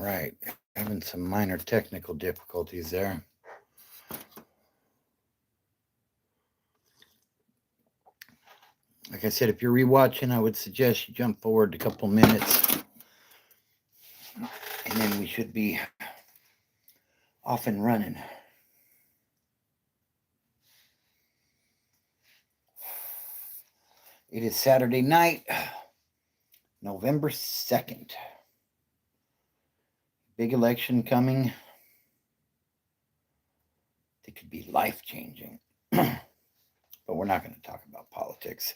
right. Having some minor technical difficulties there. Like I said, if you're rewatching, I would suggest you jump forward a couple minutes, and then we should be off and running. It is Saturday night, November 2nd. Big election coming. It could be life-changing. But we're not going to talk about politics.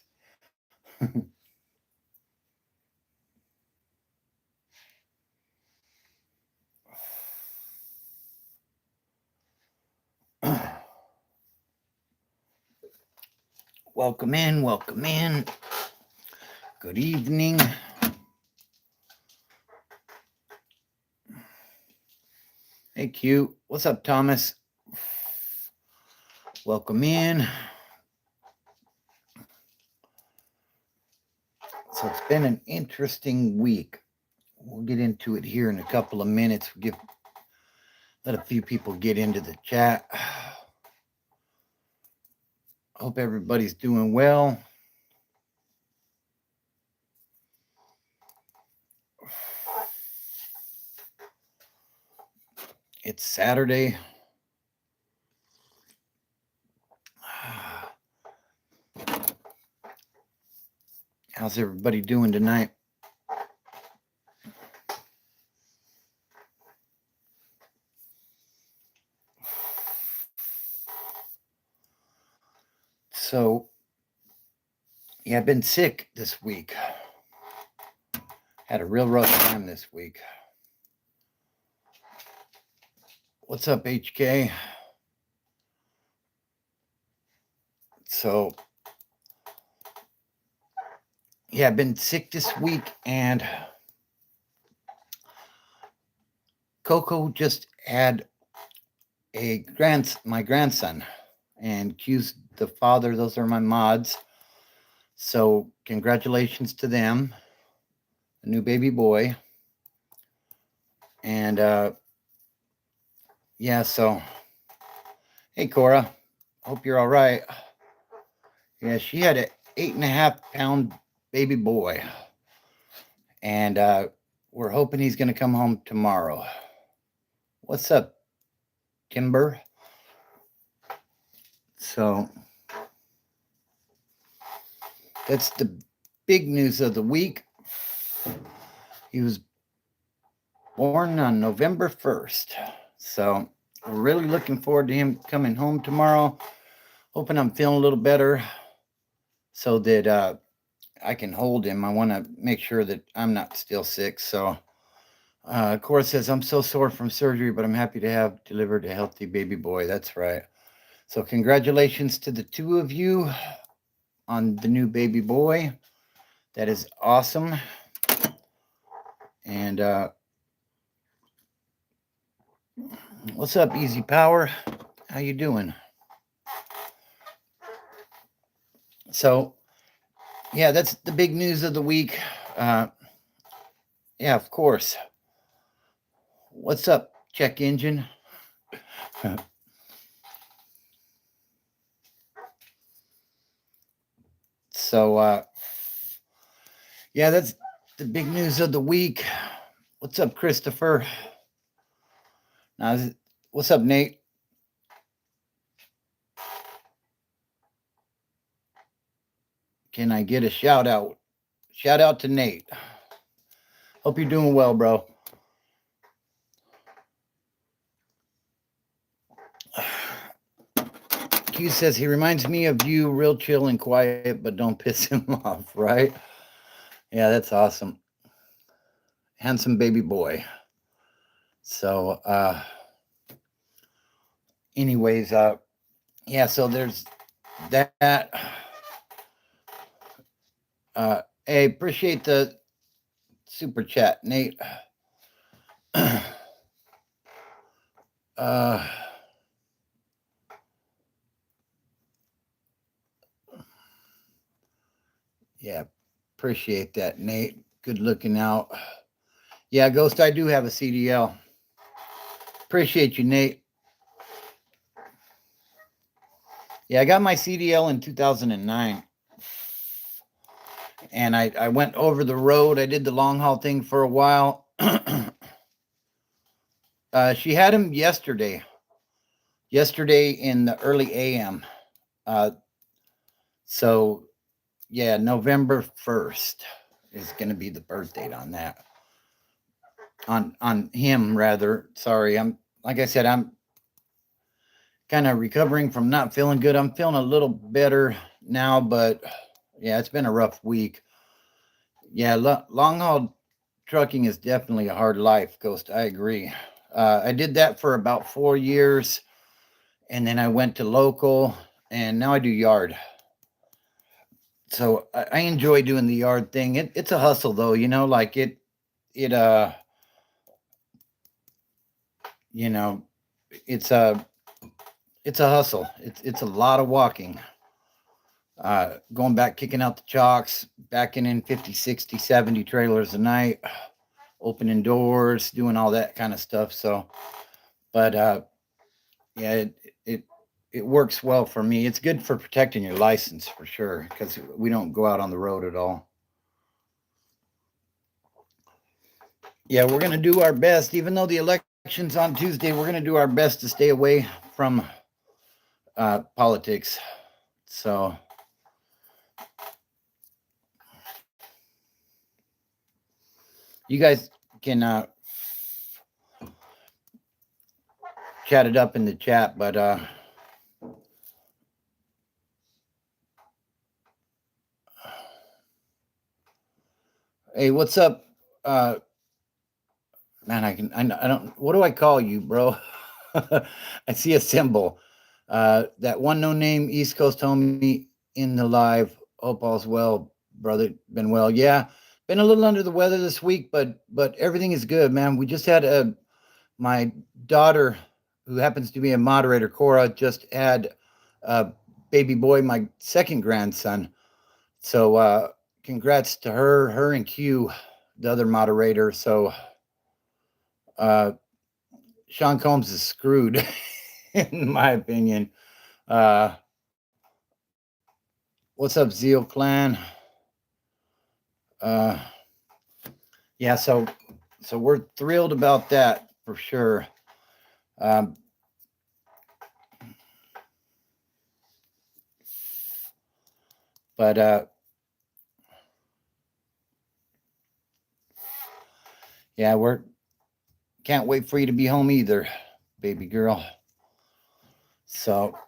Welcome in, welcome in. Good evening. Hey, Q. What's up, Thomas? Welcome in. So it's been an interesting week. We'll get into it here in a couple of minutes. Let a few people get into the chat. Hope everybody's doing well. It's Saturday. How's everybody doing tonight? So, yeah, I've been sick this week. Had a real rough time this week. What's up, HK? So, yeah, I've been sick this week, and Coco just had my grandson, and Q's the father. Those are my mods. So, congratulations to them, a new baby boy. And yeah, so hey, Cora, hope you're all right. Yeah, she had an 8.5-pound baby boy, and we're hoping he's going to come home tomorrow. What's up, Timber? So that's the big news of the week. He was born on November 1st. So we're really looking forward to him coming home tomorrow. Hoping I'm feeling a little better so that I can hold him. I want to make sure that I'm not still sick. So Cora says, I'm so sore from surgery, but I'm happy to have delivered a healthy baby boy. That's right. So congratulations to the two of you on the new baby boy. That is awesome. And what's up, Easy Power? How you doing? So, yeah, that's the big news of the week. Yeah, of course. What's up, check engine? So, yeah, that's the big news of the week. What's up, Christopher? Now, what's up, Nate? Can I get a shout out? Shout out to Nate. Hope you're doing well, bro. Q says he reminds me of you, real chill and quiet, but don't piss him off, right? Yeah, that's awesome. Handsome baby boy. So, anyways, yeah, so there's that. Hey, appreciate the super chat, Nate. Yeah, appreciate that, Nate. Good looking out. Yeah, Ghost, I do have a CDL. Appreciate you, Nate. Yeah, I got my CDL in 2009. And I went over the road. I did the long haul thing for a while. She had him yesterday in the early AM. Uh, so, yeah, November 1st is going to be the birth date on that. On him, rather. Sorry, like I said, I'm kind of recovering from not feeling good. I'm feeling a little better now, but yeah, it's been a rough week. Yeah, long haul trucking is definitely a hard life, Ghost. I agree. I did that for about 4 years, and then I went to local, and now I do yard. So I enjoy doing the yard thing. It's a hustle, though. Like it. You know, it's a hustle. It's a lot of walking. Going back, kicking out the chocks, backing in 50, 60, 70 trailers a night, opening doors, doing all that kind of stuff. So, but yeah, it works well for me. It's good for protecting your license for sure, because we don't go out on the road at all. Yeah, we're gonna do our best, even though the election's on Tuesday. We're gonna do our best to stay away from politics. So. You guys can chat it up in the chat, but hey, what's up? Man, I don't, what do I call you, bro? I see a symbol. That one no name East Coast homie in the live. Hope all's well, brother. Been well. Yeah, been a little under the weather this week, but everything is good, man. We just had my daughter, who happens to be a moderator, Cora, just had a baby boy, my second grandson. So congrats to her and Q, the other moderator. So uh, Sean Combs is screwed, in my opinion. Uh, what's up, Zeal Clan? Uh, yeah, so we're thrilled about that for sure. Um, but yeah, we're can't wait for you to be home either, baby girl. So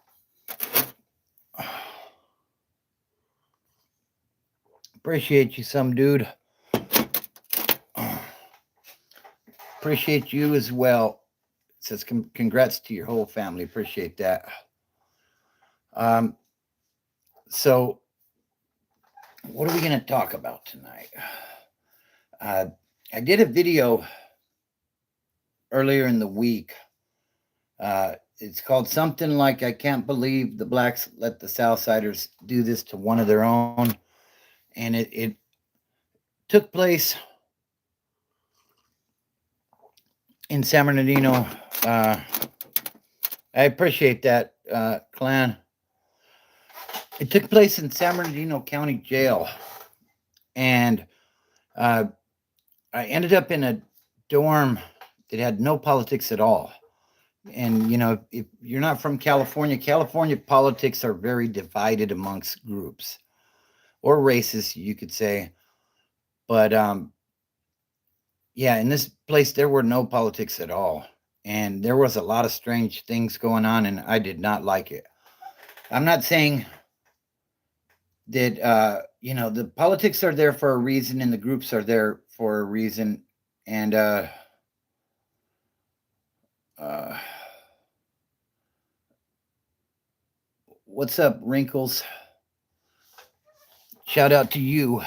appreciate you, some dude. Appreciate you as well. It says congrats to your whole family. Appreciate that. So what are we going to talk about tonight? I did a video earlier in the week. It's called something like, I can't believe the blacks let the Southsiders do this to one of their own. And it took place in San Bernardino. I appreciate that, Clan. It took place in San Bernardino County Jail. And I ended up in a dorm that had no politics at all. And, if you're not from California politics are very divided amongst groups or races, you could say. But yeah, in this place, there were no politics at all. And there was a lot of strange things going on, and I did not like it. I'm not saying that, the politics are there for a reason and the groups are there for a reason. And what's up, Wrinkles? Shout out to you.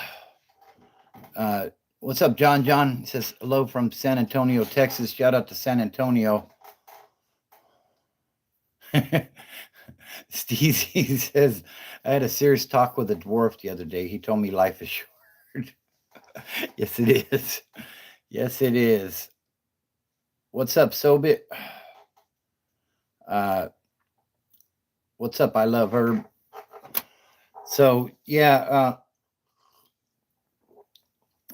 What's up, John? John says hello from San Antonio, Texas. Shout out to San Antonio. Steezy says, I had a serious talk with a dwarf the other day. He told me life is short. Yes, it is. Yes, it is. What's up, Sobit? Uh, what's up? I love her. So yeah,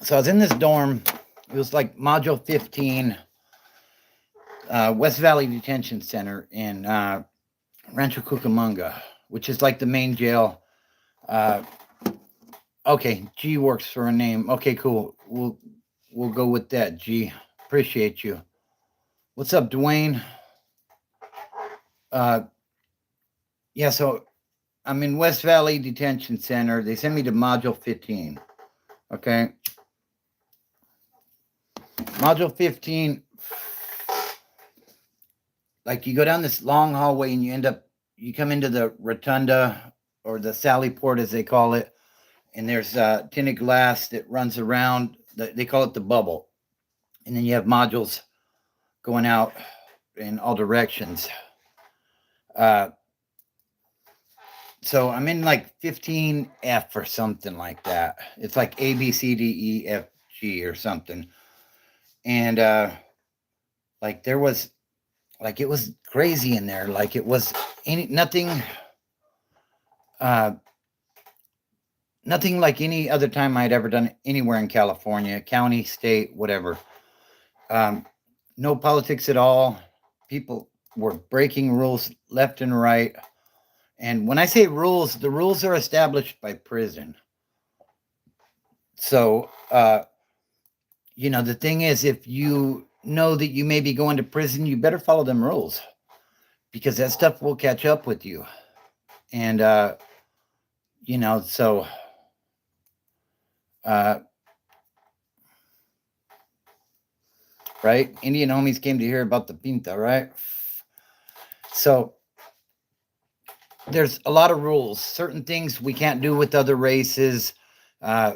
so I was in this dorm. It was like Module 15, West Valley Detention Center in Rancho Cucamonga, which is like the main jail. Uh, okay, G works for a name. Okay, cool. We'll go with that. G, appreciate you. What's up, Dwayne? Uh, yeah, so I'm in West Valley Detention Center. They sent me to Module 15. Okay, Module 15. Like you go down this long hallway and you come into the rotunda or the Sally Port as they call it, and there's tinted glass that runs around. They call it the bubble, and then you have modules going out in all directions. Uh, so I'm in like 15F or something like that. It's like A B C D E F G or something, and like there was like it was crazy in there. Like it was nothing. Uh, Nothing like any other time I'd ever done anywhere in California, county, state, whatever. Um, no politics at all. People were breaking rules left and right. And when I say rules, the rules are established by prison. So, the thing is, if you know that you may be going to prison, you better follow them rules because that stuff will catch up with you. And, so right? Indian homies came to hear about the pinta, right? So there's a lot of rules. Certain things we can't do with other races. Uh,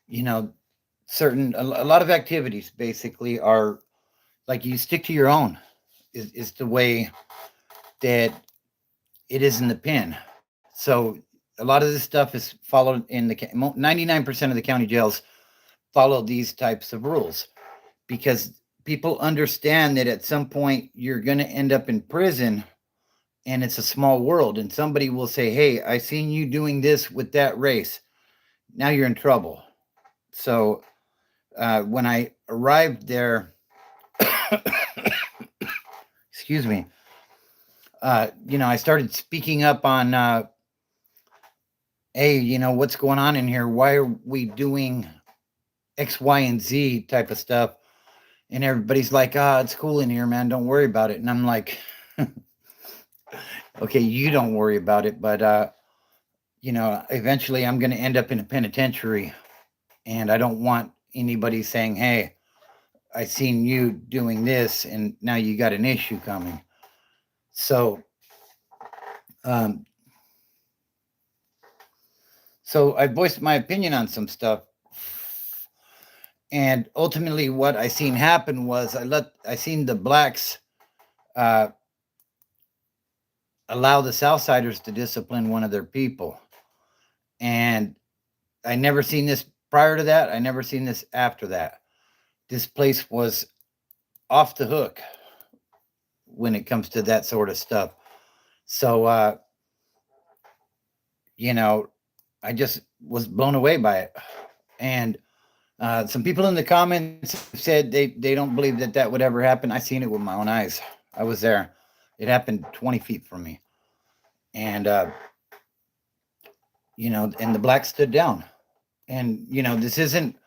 you know, a lot of activities basically are like you stick to your own. Is the way that it is in the pen. So a lot of this stuff is followed in the 99% of the county jails follow these types of rules because people understand that at some point you're going to end up in prison and it's a small world and somebody will say, hey, I seen you doing this with that race. Now you're in trouble. So when I arrived there, excuse me, I started speaking up on, hey, what's going on in here? Why are we doing X, Y, and Z type of stuff? And everybody's like, it's cool in here, man. Don't worry about it. And I'm like, okay, you don't worry about it. But, eventually I'm going to end up in a penitentiary. And I don't want anybody saying, hey, I seen you doing this and now you got an issue coming. So, um, so I voiced my opinion on some stuff. And ultimately what I seen happen was I seen the blacks uh, allow the Southsiders to discipline one of their people. And I never seen this prior to that. I never seen this after that. This place was off the hook when it comes to that sort of stuff. So, I just was blown away by it. And some people in the comments said they don't believe that would ever happen. I seen it with my own eyes. I was there. It happened 20 feet from me. And, and the blacks stood down. And, this isn't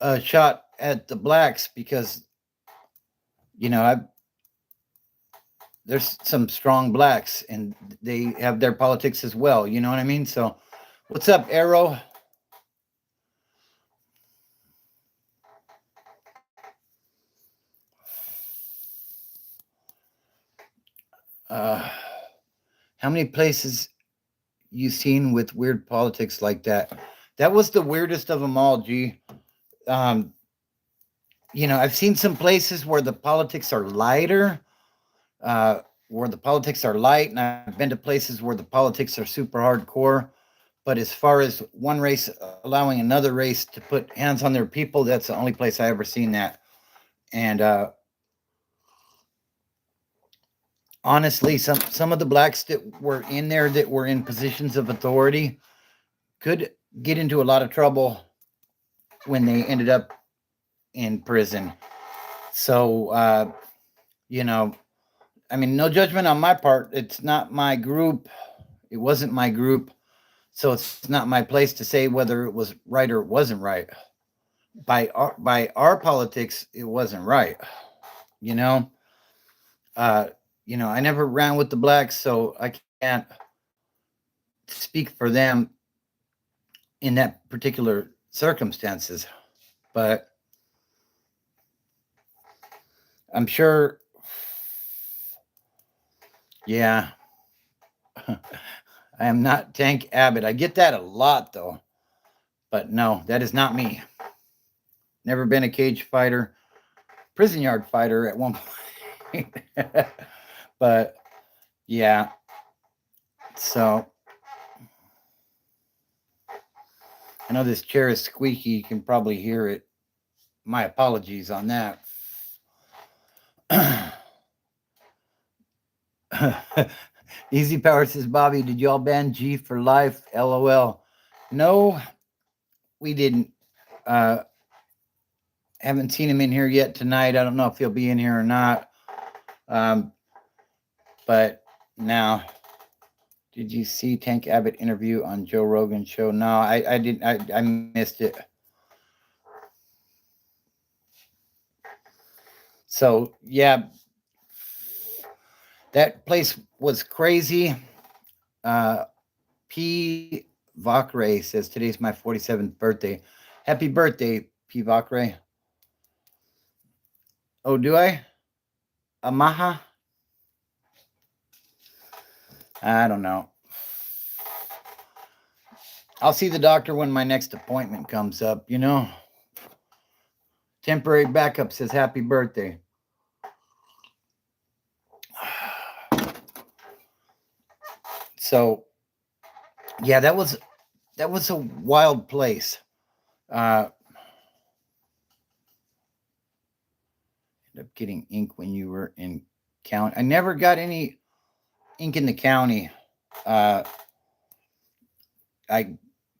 a shot at the blacks because, there's some strong blacks and they have their politics as well. You know what I mean? So what's up, Arrow? How many places you seen with weird politics like that? That was the weirdest of them all, G. I've seen some places where the politics are lighter, where the politics are light, and I've been to places where the politics are super hardcore. But as far as one race allowing another race to put hands on their people, that's the only place I ever seen that. And honestly, some of the blacks that were in there that were in positions of authority could get into a lot of trouble when they ended up in prison. So, you know, I mean, no judgment on my part. It's not my group. It wasn't my group. So it's not my place to say whether it was right or it wasn't right. By our politics, it wasn't right. You know, uh, I never ran with the blacks, so I can't speak for them in that particular circumstances. But I'm sure, yeah, I am not Tank Abbott. I get that a lot though, but no, that is not me. Never been a cage fighter, prison yard fighter at one point. But yeah, so I know this chair is squeaky. You can probably hear it. My apologies on that. Easy Power says, Bobby, did y'all ban G for life? LOL. No, we didn't. Haven't seen him in here yet tonight. I don't know if he'll be in here or not. But now, did you see Tank Abbott interview on Joe Rogan's show? No, I didn't. I missed it. So yeah, that place was crazy. P. Vakre says today's my 47th birthday. Happy birthday, P. Vakre. Oh, do I? Amaha? I don't know. I'll see the doctor when my next appointment comes up, you know. Temporary backup says happy birthday. So, yeah, that was a wild place. End up getting ink when you were in county. I never got any ink in the county. I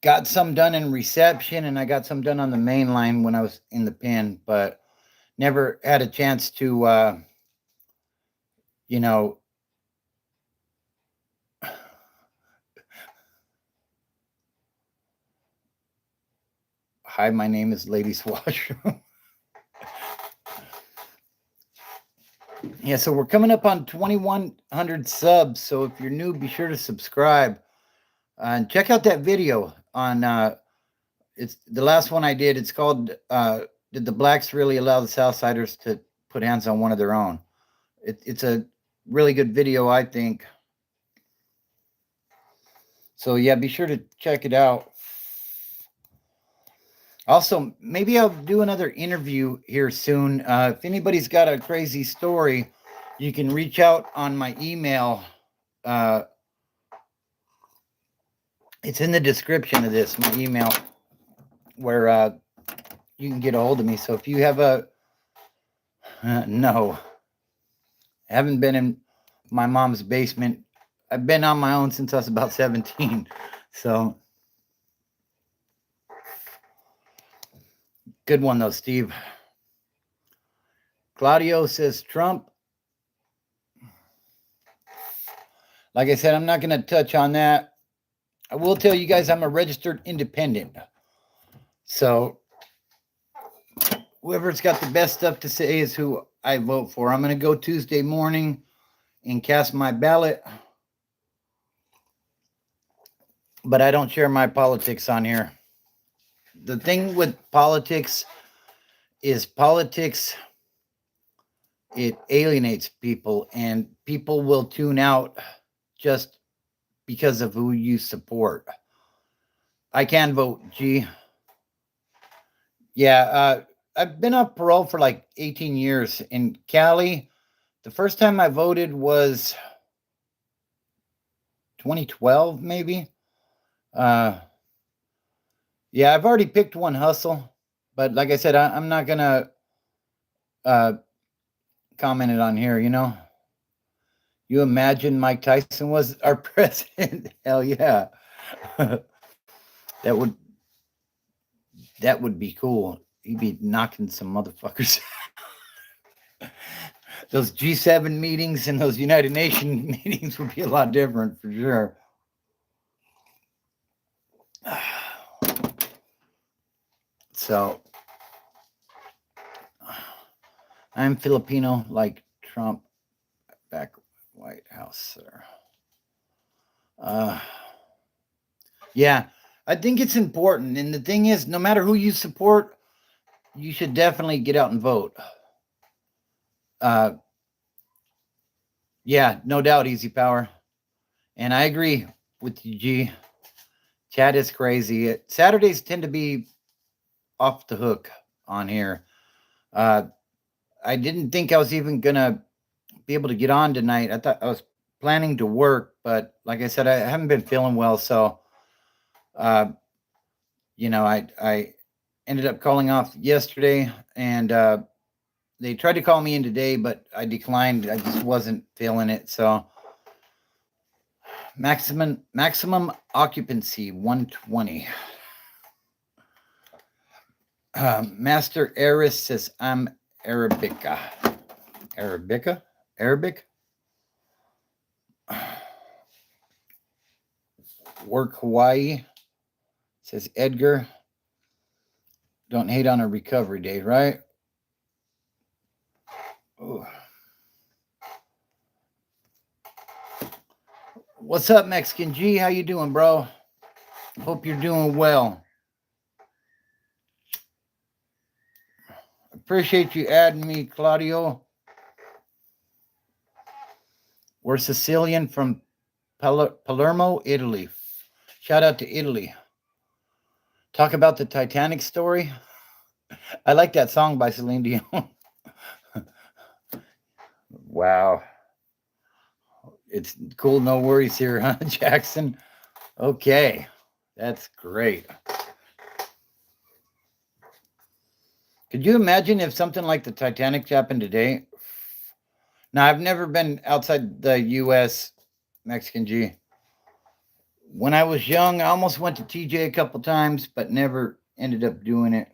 got some done in reception, and I got some done on the main line when I was in the pen, but never had a chance to, you know. Hi, my name is Ladies Washroom. Yeah, so we're coming up on 2,100 subs. So if you're new, be sure to subscribe and check out that video on. It's the last one I did. It's called "Did the Blacks Really Allow the Southsiders to Put Hands on One of Their Own?" It's a really good video, I think. So yeah, be sure to check it out. Also, maybe I'll do another interview here soon. If anybody's got a crazy story, you can reach out on my email. It's in the description of this, my email, where you can get a hold of me. So if you have no, I haven't been in my mom's basement. I've been on my own since I was about 17. So good one though, Steve. Claudio says Trump. Like I said, I'm not going to touch on that. I will tell you guys I'm a registered independent. So whoever's got the best stuff to say is who I vote for. I'm going to go Tuesday morning and cast my ballot. But I don't share my politics on here. The thing with politics is it alienates people, and people will tune out just because of who you support. I can vote, G. Yeah, I've been on parole for like 18 years. In Cali, the first time I voted was 2012, maybe. Uh, yeah, I've already picked one hustle, but like I said, I'm not gonna uh, comment it on here. You imagine Mike Tyson was our president? Hell yeah, that would that would be cool. He'd be knocking some motherfuckers. Those G7 meetings and those United Nations meetings would be a lot different for sure. So I'm Filipino, like Trump, back White House, sir. Uh, yeah, I think it's important. And the thing is, no matter who you support, you should definitely get out and vote. Uh, yeah, no doubt, Easy Power. And I agree with you, G. Chat is crazy. Saturdays tend to be off the hook on here. Uh, I didn't think I was even going to be able to get on tonight. I thought I was planning to work, but like I said, I haven't been feeling well. So, uh, I ended up calling off yesterday, and they tried to call me in today, but I declined. I just wasn't feeling it. So maximum occupancy 120. Master Eris says I'm Arabica. Arabic. Work Hawaii, says Edgar. Don't hate on a recovery day, right? Ooh. What's up, Mexican G? How you doing, bro? Hope you're doing well. Appreciate you adding me, Claudio. We're Sicilian from Palermo, Italy. Shout out to Italy. Talk about the Titanic story. I like that song by Celine Dion. Wow. It's cool. No worries here, huh, Jackson? Okay. That's great. Could you imagine if something like the Titanic happened today? Now, I've never been outside the U.S., Mexican G. When I was young, I almost went to TJ a couple times, but never ended up doing it.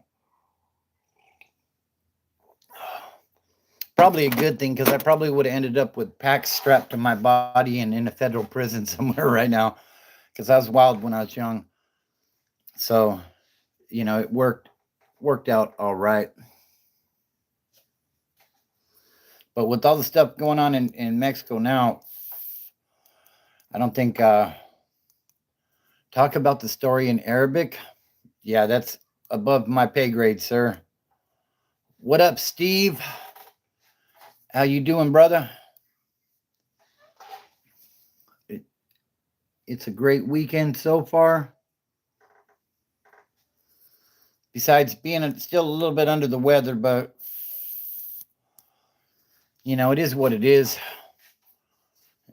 Probably a good thing, because I probably would have ended up with packs strapped to my body and in a federal prison somewhere right now, because I was wild when I was young. So, it worked out all right. But with all the stuff going on in Mexico now, I don't think talk about the story in Arabic. Yeah, that's above my pay grade, sir. What up, Steve? How you doing, brother? It's a great weekend so far. Besides being still a little bit under the weather, but it is what it is.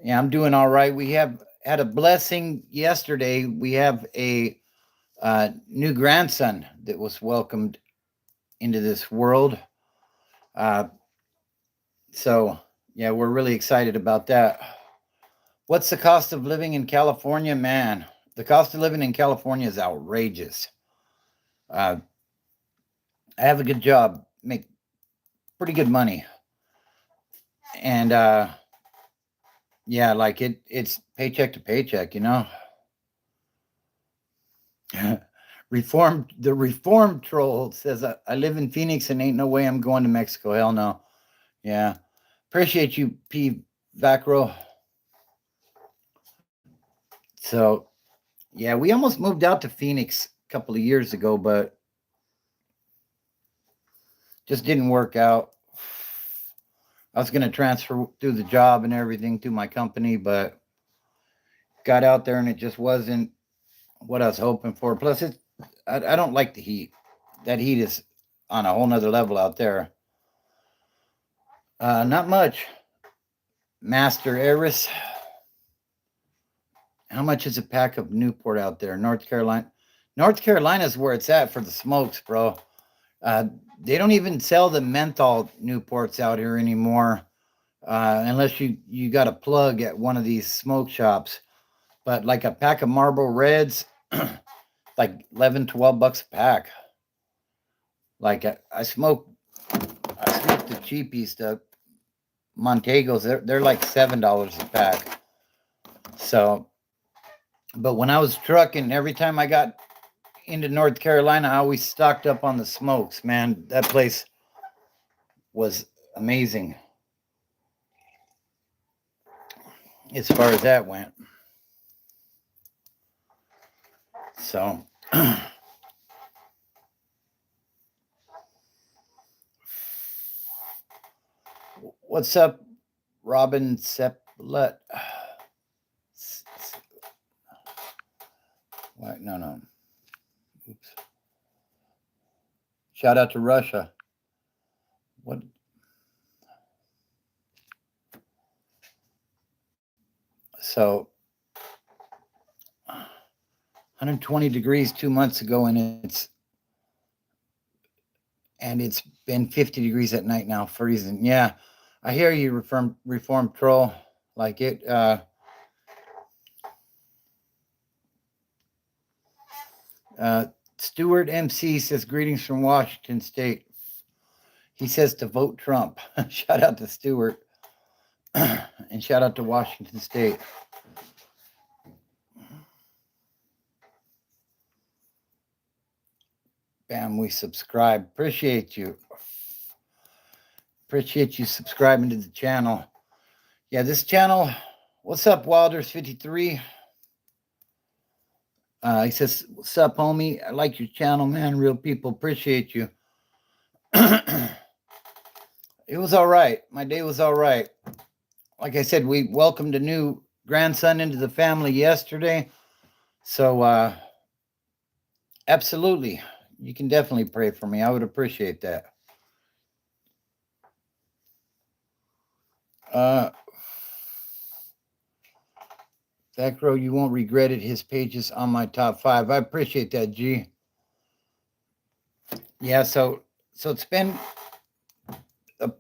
Yeah, I'm doing all right. We have had a blessing yesterday. We have a new grandson that was welcomed into this world. So, yeah, we're really excited about that. What's the cost of living in California? Man, the cost of living in California is outrageous. I have a good job, make pretty good money. And yeah, like it's paycheck to paycheck, The reform troll says I live in Phoenix and ain't no way I'm going to Mexico. Hell no. Yeah. Appreciate you, P Vacro. So yeah, we almost moved out to Phoenix a couple of years ago, but just didn't work out. I was going to transfer through the job and everything through my company, but got out there and it just wasn't what I was hoping for. Plus, I don't like the heat. That heat is on a whole nother level out there. Not much. Master Eris. How much is a pack of Newport out there? North Carolina. North Carolina is where it's at for the smokes, bro. Uh, they don't even sell the menthol Newports out here anymore, unless you got a plug at one of these smoke shops. But like a pack of Marlboro Reds, like 11, $12 a pack. Like I smoke the cheapies, the Montegos. They're like $7 a pack. So, but when I was trucking, every time I got into North Carolina, I always stocked up on the smokes. Man, that place was amazing as far as that went. So, what's up, Robin Seplet? What? No. Oops. Shout out to Russia. What? So, 120 degrees 2 months ago, and it's been 50 degrees at night now, freezing. Yeah, I hear you, reform troll. Like it. Stuart MC says greetings from Washington State. He says to vote Trump. Shout out to Stuart, and shout out to Washington State. Bam, we subscribe. Appreciate you. Appreciate you subscribing to the channel. Yeah, this channel. What's up, Wilders53? He says, "What's up, homie? I like your channel, man. Real people, appreciate you." It was all right. My day was all right. Like I said, we welcomed a new grandson into the family yesterday. So, absolutely, you can definitely pray for me. I would appreciate that. Zachro, you won't regret it. His page is on my top 5. I appreciate that, G. Yeah, so it's been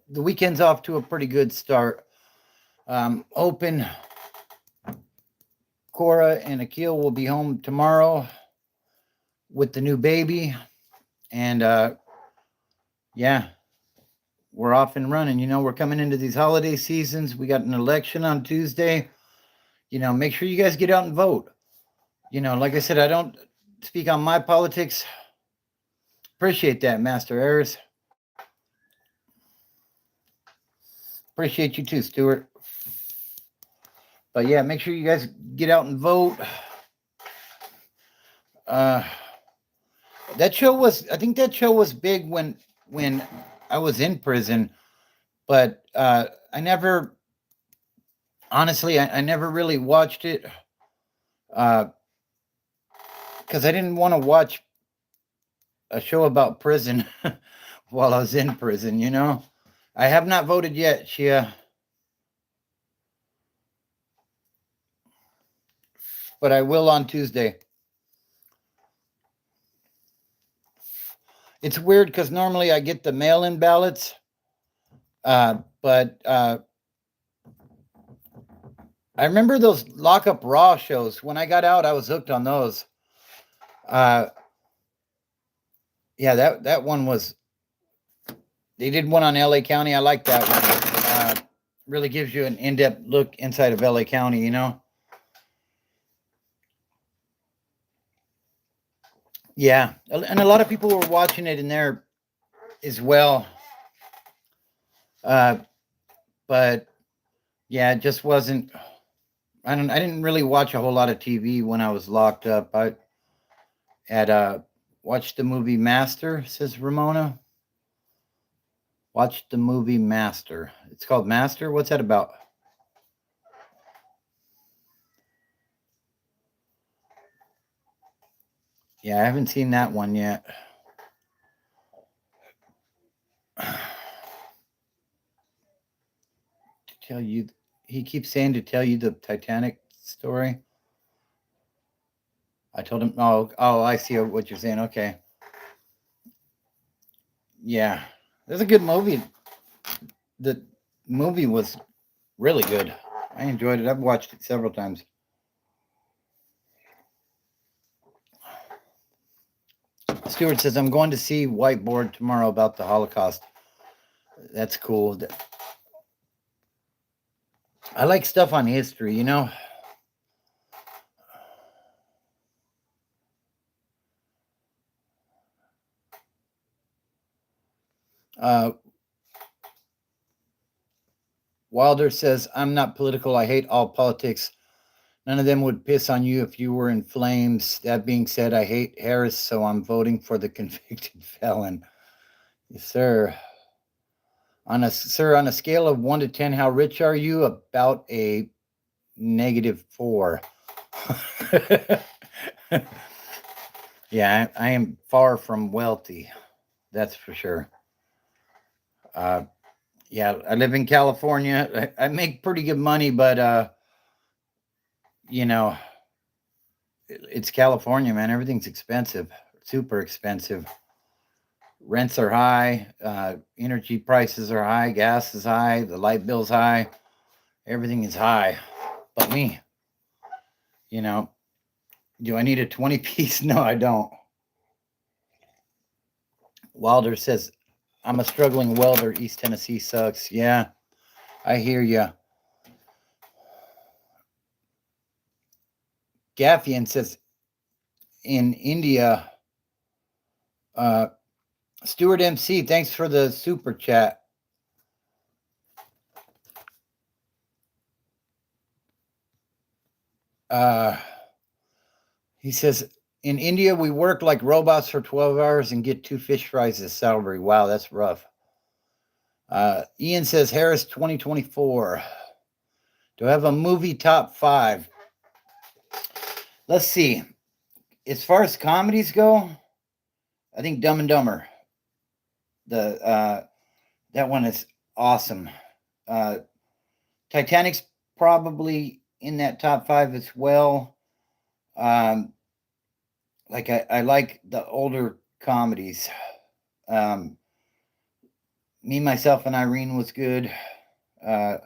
the weekend's off to a pretty good start. Open. Cora and Akil will be home tomorrow with the new baby, and yeah, we're off and running. We're coming into these holiday seasons. We got an election on Tuesday. Make sure you guys get out and vote. Like I said, I don't speak on my politics. Appreciate that, Master Ayers. Appreciate you too, Stuart. But yeah, make sure you guys get out and vote. I think that show was big when I was in prison, but I never, honestly, I never really watched it because I didn't want to watch a show about prison while I was in prison. I have not voted yet, Shia, but I will on Tuesday. It's weird because normally I get the mail-in ballots, but I remember those Lockup Raw shows. When I got out, I was hooked on those. Yeah, that one was. They did one on LA County. I like that one. Really gives you an in-depth look inside of LA County. Yeah, and a lot of people were watching it in there as well. But yeah, it just wasn't. I didn't really watch a whole lot of TV when I was locked up. I had watched the movie Master, says Ramona. Watch the movie Master. It's called Master. What's that about? Yeah, I haven't seen that one yet. To tell you, he keeps saying to tell you the Titanic story. I told him, oh, I see what you're saying. Okay. Yeah. It's a good movie. The movie was really good. I enjoyed it. I've watched it several times. Stuart says, I'm going to see Whiteboard tomorrow about the Holocaust. That's cool. I like stuff on history, you know? Uh, Wilder says, I'm not political. I hate all politics. None of them would piss on you if you were in flames. That being said, I hate Harris, so I'm voting for the convicted felon. Yes, sir. On a scale of 1 to 10, how rich are you? About a -4. Yeah, I am far from wealthy. That's for sure. Uh, yeah, I live in California. I make pretty good money, but you know, it's California, man. Everything's expensive, super expensive. Rents are high, energy prices are high, gas is high, the light bill's high, everything is high. But me, you know, do I need a 20 piece? No, I don't. Wilder says, I'm a struggling welder. East Tennessee sucks. Yeah, I hear you. Gaffian says, in India, uh, Stuart MC, thanks for the super chat. Uh, he says, in India, we work like robots for 12 hours and get 2 fish fries as salary. Wow, that's rough. Ian says, Harris 2024. Do I have a movie top 5? Let's see. As far as comedies go, I think Dumb and Dumber. That one is awesome. Uh, Titanic's probably in that top 5 as well. Like I like the older comedies. Um, Me, Myself, and Irene was good. Uh,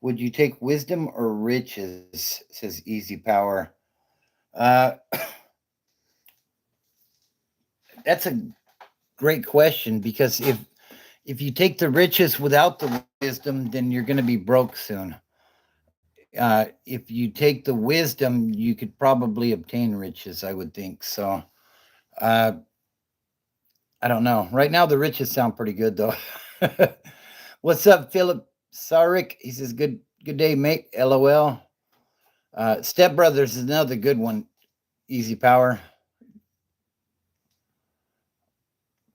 would you take wisdom or riches? Says Easy Power. Uh, that's a great question because if you take the riches without the wisdom, then you're going to be broke soon. If you take the wisdom, you could probably obtain riches, I would think. So, uh, I don't know. Right now, the riches sound pretty good, though. What's up, Philip Sarik? He says, good day, mate. LOL. Step Brothers is another good one. Easy Power.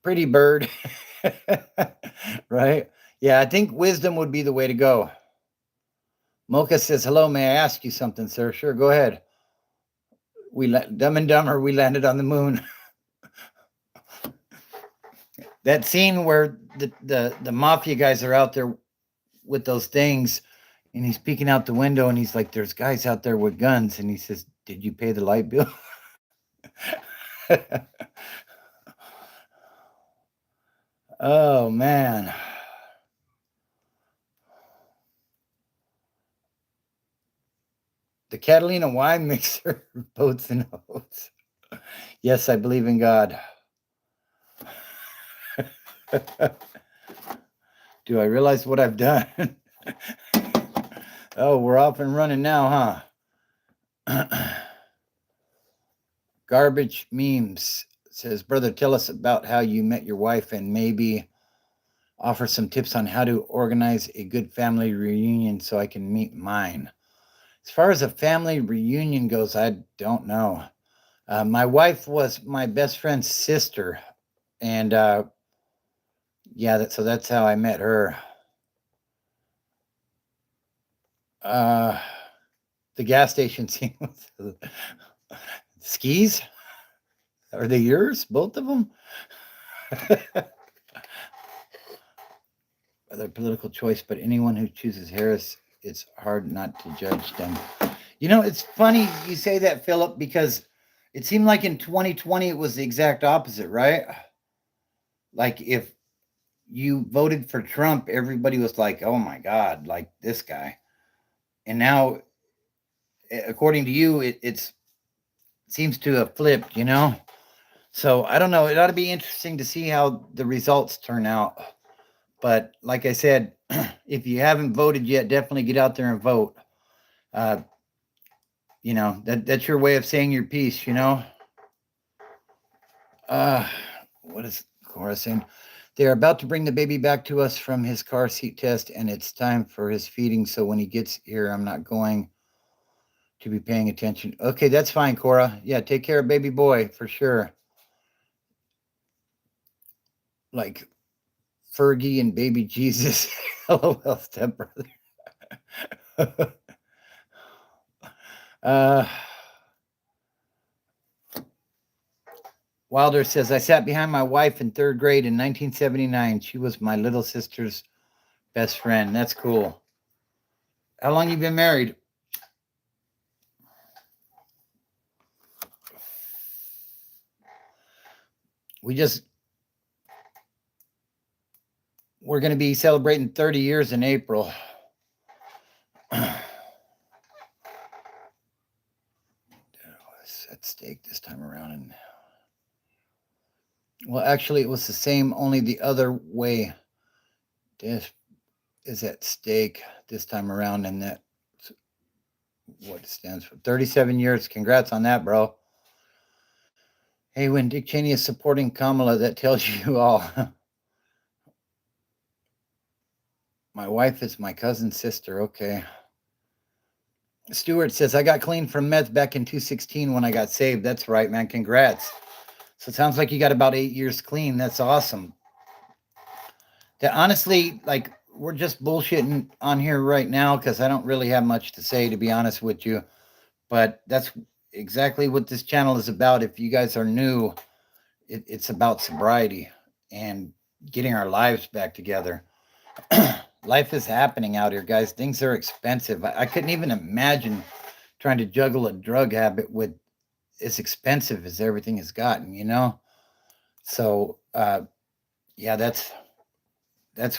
Pretty Bird. Right? Yeah, I think wisdom would be the way to go. Mocha says, hello, may I ask you something, sir? Sure, go ahead. Dumb and Dumber, we landed on the moon. That scene where the mafia guys are out there with those things, and he's peeking out the window, and he's like, there's guys out there with guns, and he says, did you pay the light bill? Oh, man. The Catalina wine mixer, boats and oats. Yes, I believe in God. Do I realize what I've done? Oh, we're off and running now, huh? Garbage memes says, brother, tell us about how you met your wife and maybe offer some tips on how to organize a good family reunion so I can meet mine. As far as a family reunion goes, I don't know. My wife was my best friend's sister, and yeah, so that's how I met her. The gas station scene was skis. Are they yours? Both of them? Other political choice, but anyone who chooses Harris, it's hard not to judge them. It's funny you say that, Philip, because it seemed like in 2020 it was the exact opposite, right? Like if you voted for Trump, everybody was like, "Oh my God, like this guy." And now, according to you, it seems to have flipped. So I don't know. It ought to be interesting to see how the results turn out. But like I said, if you haven't voted yet, definitely get out there and vote. Uh, that's your way of saying your piece. Uh, what is Cora saying? They're about to bring the baby back to us from his car seat test, and it's time for his feeding. So when he gets here, I'm not going to be paying attention. Okay, that's fine, Cora. Yeah, take care of baby boy for sure. Like Fergie and baby Jesus. LOL, stepbrother. uh, Wilder says, I sat behind my wife in third grade in 1979. She was my little sister's best friend. That's cool. How long you been married? We just we're going to be celebrating 30 years in April. At stake this time around, and well, actually, it was the same, only the other way. Death is at stake this time around, and that's what it stands for. 37 years. Congrats on that, bro. Hey, when Dick Cheney is supporting Kamala, that tells you all. My wife is my cousin's sister. Okay. Stewart says, I got clean from meth back in 2016 when I got saved. That's right, man. Congrats. So it sounds like you got about 8 years clean. That's awesome. That honestly, like, we're just bullshitting on here right now because I don't really have much to say, to be honest with you. But that's exactly what this channel is about. If you guys are new, it's about sobriety and getting our lives back together. Life is happening out here, guys. Things are expensive. I couldn't even imagine trying to juggle a drug habit with as expensive as everything has gotten. So, yeah, that's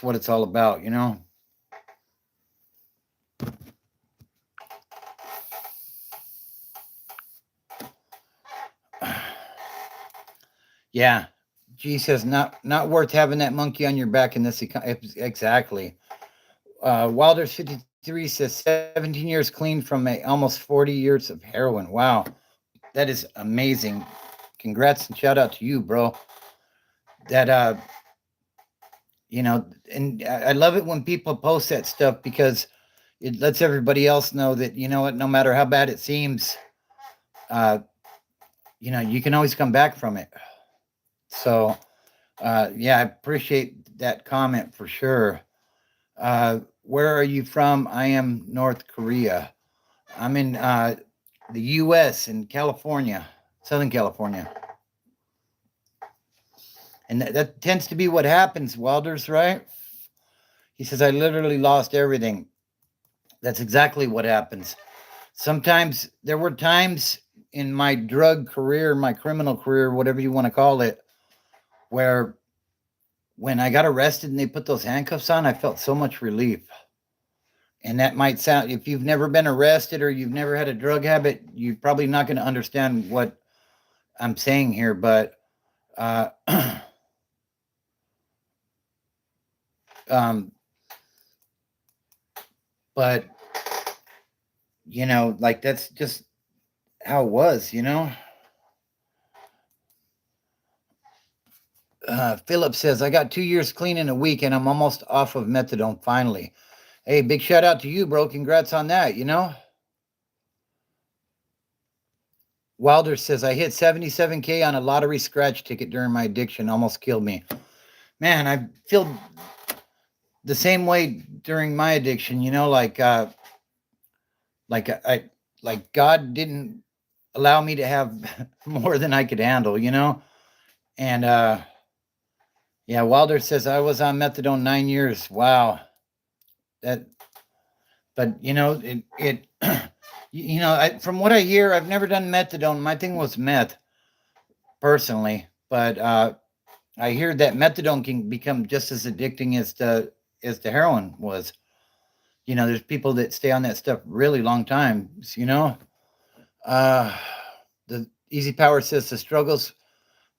what it's all about. Yeah. G says not worth having that monkey on your back in this exactly. Wilder's 53 says 17 years clean from almost 40 years of heroin. Wow, that is amazing. Congrats and shout out to you, bro. That and I love it when people post that stuff because it lets everybody else know that what, no matter how bad it seems, uh, you can always come back from it. So, yeah, I appreciate that comment for sure. Where are you from? I am North Korea. I'm in the U.S. in California, Southern California. And that tends to be what happens, Wilders, right? He says, I literally lost everything. That's exactly what happens. Sometimes there were times in my drug career, my criminal career, whatever you want to call it, where when I got arrested and they put those handcuffs on, I felt so much relief. And that might sound, if you've never been arrested or you've never had a drug habit, you're probably not going to understand what I'm saying here. But um, but like that's just how it was. Philip says, I got 2 years clean in a week and I'm almost off of methadone finally. Hey, big shout out to you, bro. Congrats on that. Wilder says, I hit 77K on a lottery scratch ticket during my addiction, almost killed me. Man, I feel the same way during my addiction, like God didn't allow me to have more than I could handle. And yeah, Wilder says I was on methadone 9 years. Wow. That but it From what I hear, I've never done methadone. My thing was meth, personally, but I hear that methadone can become just as addicting as the heroin was. There's people that stay on that stuff really long times. Uh, the Easy Power says the struggles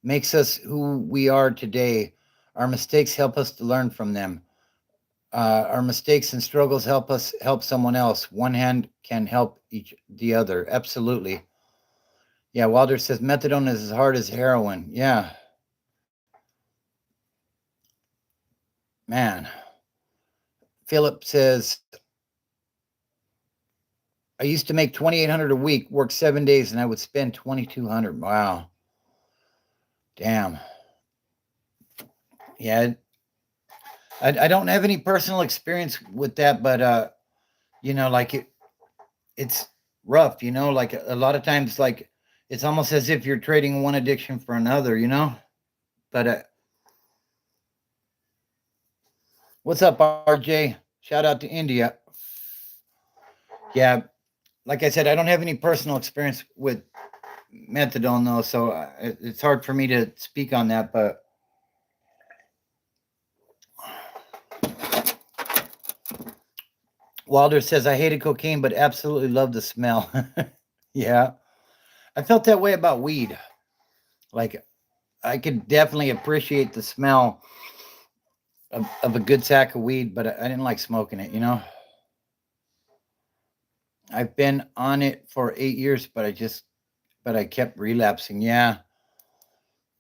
makes us who we are today. Our mistakes help us to learn from them. Our mistakes and struggles help us help someone else. One hand can help each the other. Absolutely. Yeah, Wilder says methadone is as hard as heroin. Yeah, man. Philip says I used to make 2,800 a week, work 7 days, and I would spend 2,200. Wow, damn. Yeah, I don't have any personal experience with that, but like it's rough. Like a lot of times, like it's almost as if you're trading one addiction for another. But what's up, RJ? Shout out to India. Yeah, like I said, I don't have any personal experience with methadone though, so it's hard for me to speak on that. But Wilder says I hated cocaine, but absolutely love the smell. Yeah, I felt that way about weed. Like I could definitely appreciate the smell of a good sack of weed, but I didn't like smoking it. I've been on it for 8 years, but I kept relapsing. Yeah,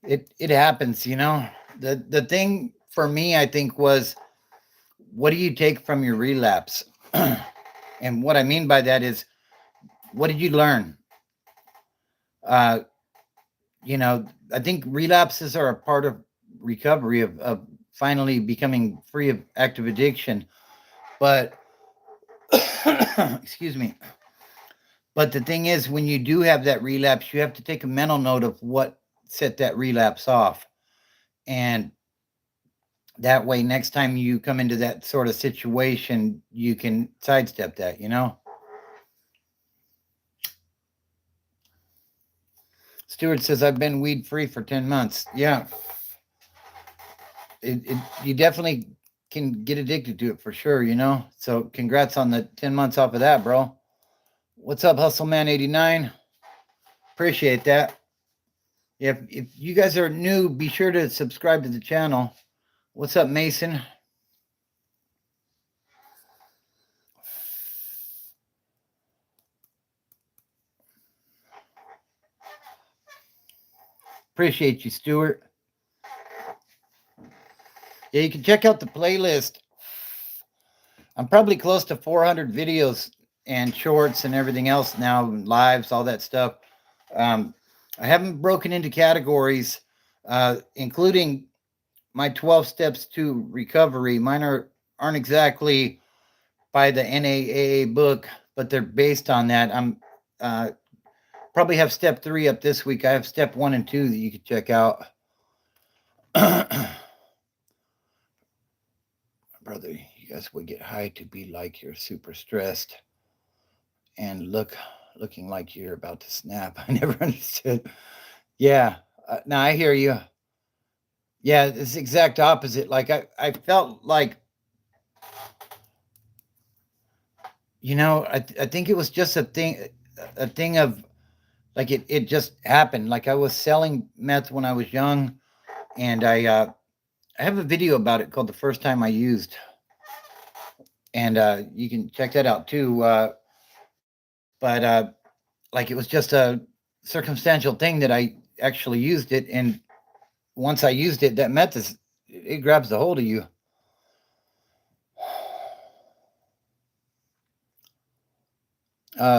it happens. The thing for me, I think, was what do you take from your relapse? And what I mean by that is, what did you learn? Uh, I think relapses are a part of recovery of finally becoming free of active addiction. But excuse me. But the thing is, when you do have that relapse, you have to take a mental note of what set that relapse off. And that way, next time you come into that sort of situation, you can sidestep that. Stewart says, I've been weed free for 10 months. Yeah. You definitely can get addicted to it for sure. So congrats on the 10 months off of that, bro. What's up, Hustle Man 89? Appreciate that. If you guys are new, be sure to subscribe to the channel. What's up, Mason? Appreciate you, Stuart. Yeah, you can check out the playlist. I'm probably close to 400 videos and shorts and everything else now, lives, all that stuff. I haven't broken into categories, including my 12 steps to recovery. Mine aren't exactly by the NAAA book, but they're based on that. I'm probably have step 3 up this week. I have step 1 and 2 that you can check out. Brother, you guys would get high to be like you're super stressed and looking like you're about to snap. I never understood. Yeah, now I hear you. Yeah, it's the exact opposite. Like I felt like, I think it was just a thing of like it just happened. Like I was selling meth when I was young, and I have a video about it called "The First Time I Used," and you can check that out too. But like it was just a circumstantial thing that I actually used it, and once I used it, that meth it grabs the hold of you.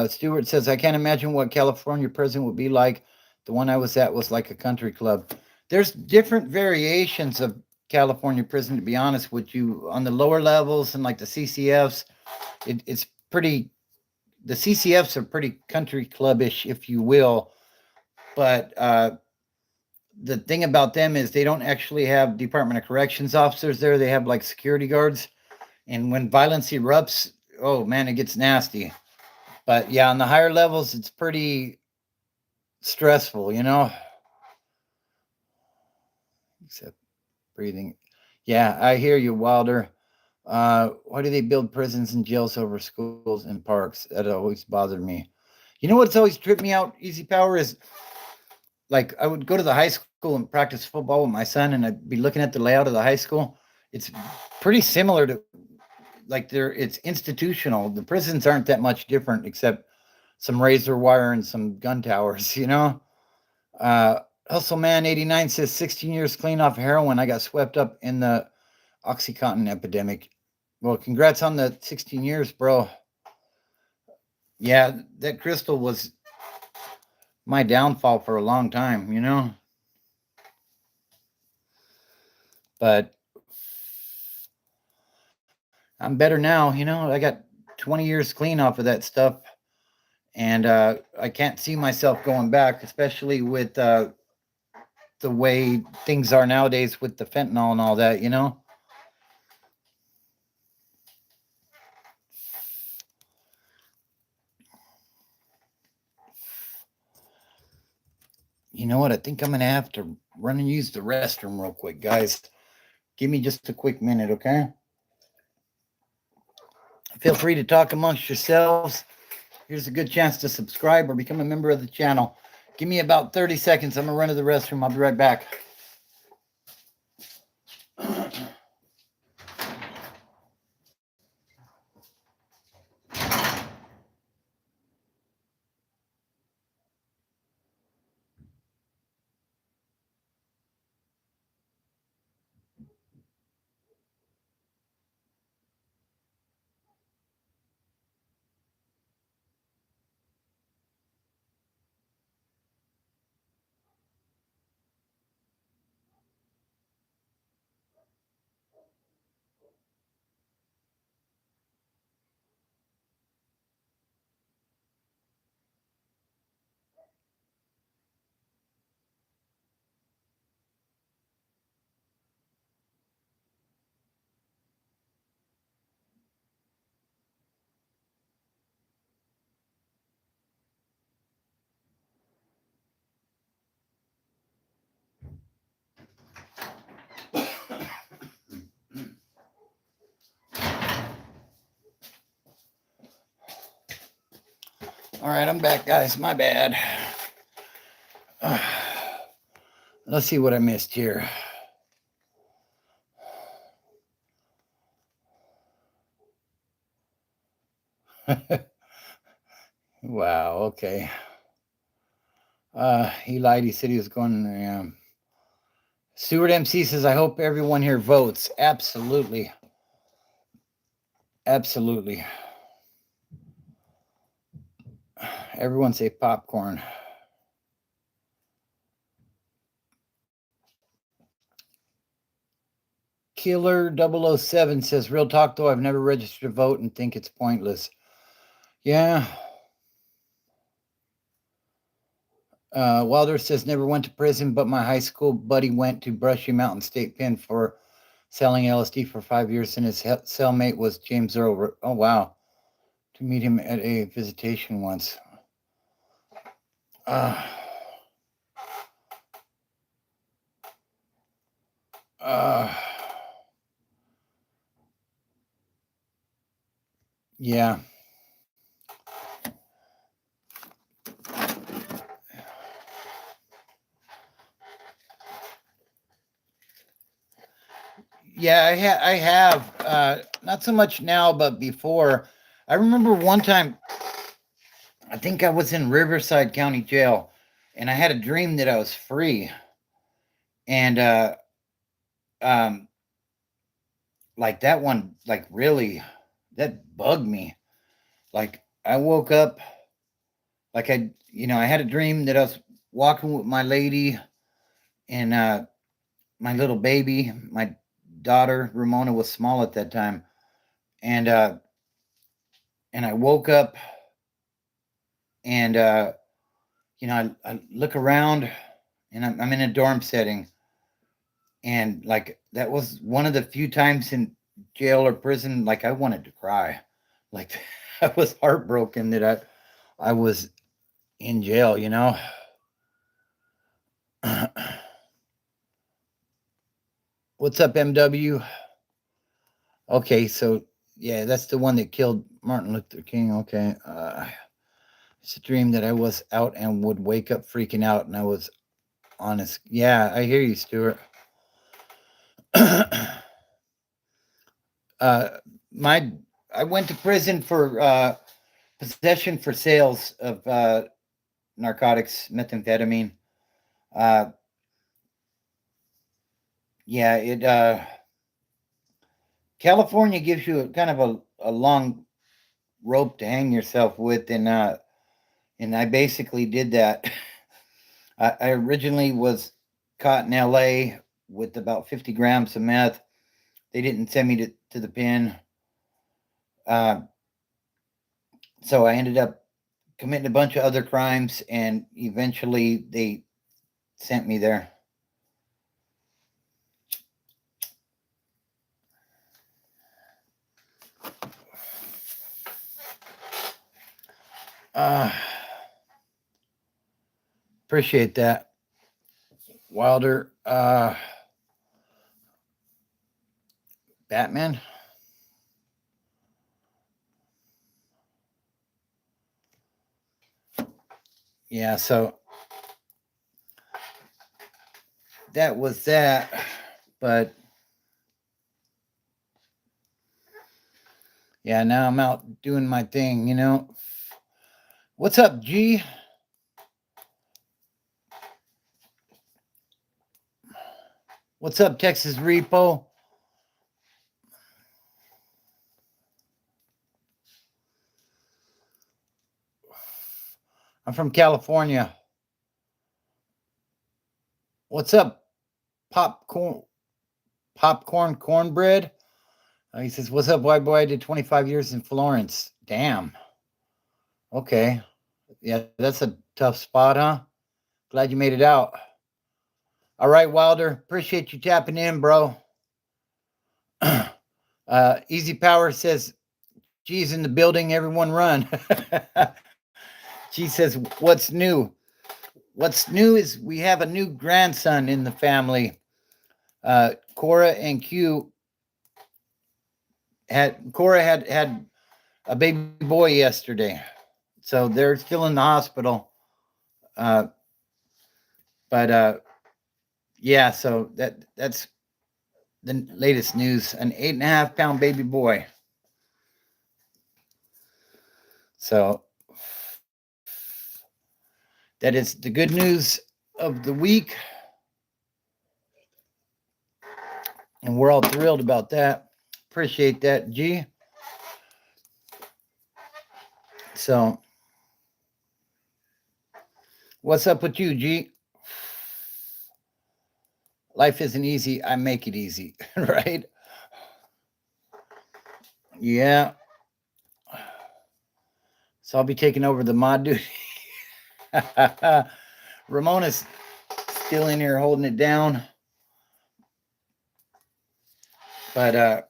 Stewart says, I can't imagine what California prison would be like. The one I was at was like a country club. There's different variations of California prison, to be honest with you. On the lower levels and like the CCFs, it's pretty, the CCFs are pretty country clubbish, if you will. But the thing about them is they don't actually have Department of Corrections officers there. They have like security guards. And when violence erupts, oh man, it gets nasty. But yeah, on the higher levels, it's pretty stressful, except breathing. Yeah, I hear you, Wilder. Why do they build prisons and jails over schools and parks? That always bothered me. You know what's always tripped me out, Easy Power, is like I would go to the high school and practice football with my son, and I'd be looking at the layout of the high school. It's pretty similar to like it's institutional. The prisons aren't that much different except some razor wire and some gun towers. Uh, Hustle Man 89 says 16 years clean off heroin. I got swept up in the Oxycontin epidemic. Well, congrats on the 16 years, bro. Yeah, that crystal was my downfall for a long time. But I'm better now. I got 20 years clean off of that stuff. And I can't see myself going back, especially with the way things are nowadays with the fentanyl and all that. You know what? I think I'm going to have to run and use the restroom real quick, guys. Give me just a quick minute, okay? Feel free to talk amongst yourselves. Here's a good chance to subscribe or become a member of the channel. Give me about 30 seconds. I'm going to run to the restroom. I'll be right back. All right, I'm back, guys. My bad. Let's see what I missed here. Wow, okay. He lied. He said he was going. Stewart MC says, I hope everyone here votes. Absolutely. Absolutely. Everyone say popcorn. Killer 007 says, real talk though, I've never registered to vote and think it's pointless. Yeah. Wilder says, never went to prison, but my high school buddy went to Brushy Mountain State Pen for selling LSD for 5 years, and his cellmate was James Earl. Oh, wow. To meet him at a visitation once. Uh, yeah. Yeah, I have. Not so much now, but before. I remember one time, I think I was in Riverside County Jail, and I had a dream that I was free. And um, like that one, like really, that bugged me. Like I woke up, like I had a dream that I was walking with my lady and my little baby. My daughter Ramona was small at that time, and I woke up and I look around and I'm in a dorm setting, and like that was one of the few times in jail or prison like I wanted to cry, like I was heartbroken that I was in jail, you know. What's up, MW? Okay, so yeah, that's the one that killed Martin Luther King. Okay. It's a dream that I was out and would wake up freaking out, and I was honest. Yeah, I hear you, Stuart. My I went to prison for possession for sales of narcotics, methamphetamine. Uh, yeah, it California gives you a kind of a long rope to hang yourself with, and I basically did that. I originally was caught in L.A. with about 50 grams of meth. They didn't send me to the pen, uh, so I ended up committing a bunch of other crimes, and eventually they sent me there. Uh, Appreciate that, Wilder. Batman. Yeah, so that was that. But yeah, now I'm out doing my thing, you know. What's up, G? What's up, Texas Repo? I'm from California. What's up, popcorn? Popcorn cornbread? He says, "What's up, white boy? I did 25 years in Florence. Damn. Okay. Yeah, that's a tough spot, huh? Glad you made it out. All right, Wilder. Appreciate you tapping in, bro. Easy Power says, G's in the building. Everyone run. She says, what's new? What's new is we have a new grandson in the family. Cora and Q Cora had a baby boy yesterday, so they're still in the hospital. But yeah, so that's the latest news. An 8.5 pound baby boy. So that is the good news of the week, and we're all thrilled about that. Appreciate that, G. So, what's up with you, G? Life isn't easy. I make it easy, right? Yeah. So I'll be taking over the mod duty. Ramona's still in here holding it down. But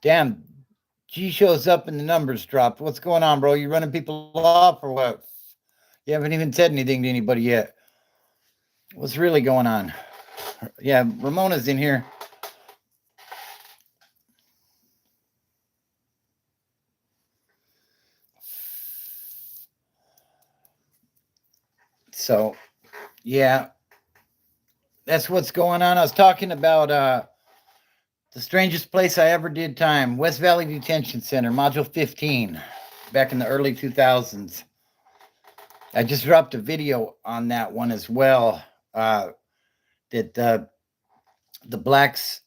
damn, G shows up and the numbers dropped. What's going on, bro? You running people off or what? You haven't even said anything to anybody yet. What's really going on? Yeah, Ramona's in here. So, yeah, that's what's going on. I was talking about the strangest place I ever did time, West Valley Detention Center, Module 15, back in the early 2000s. I just dropped a video on that one as well. That the blacks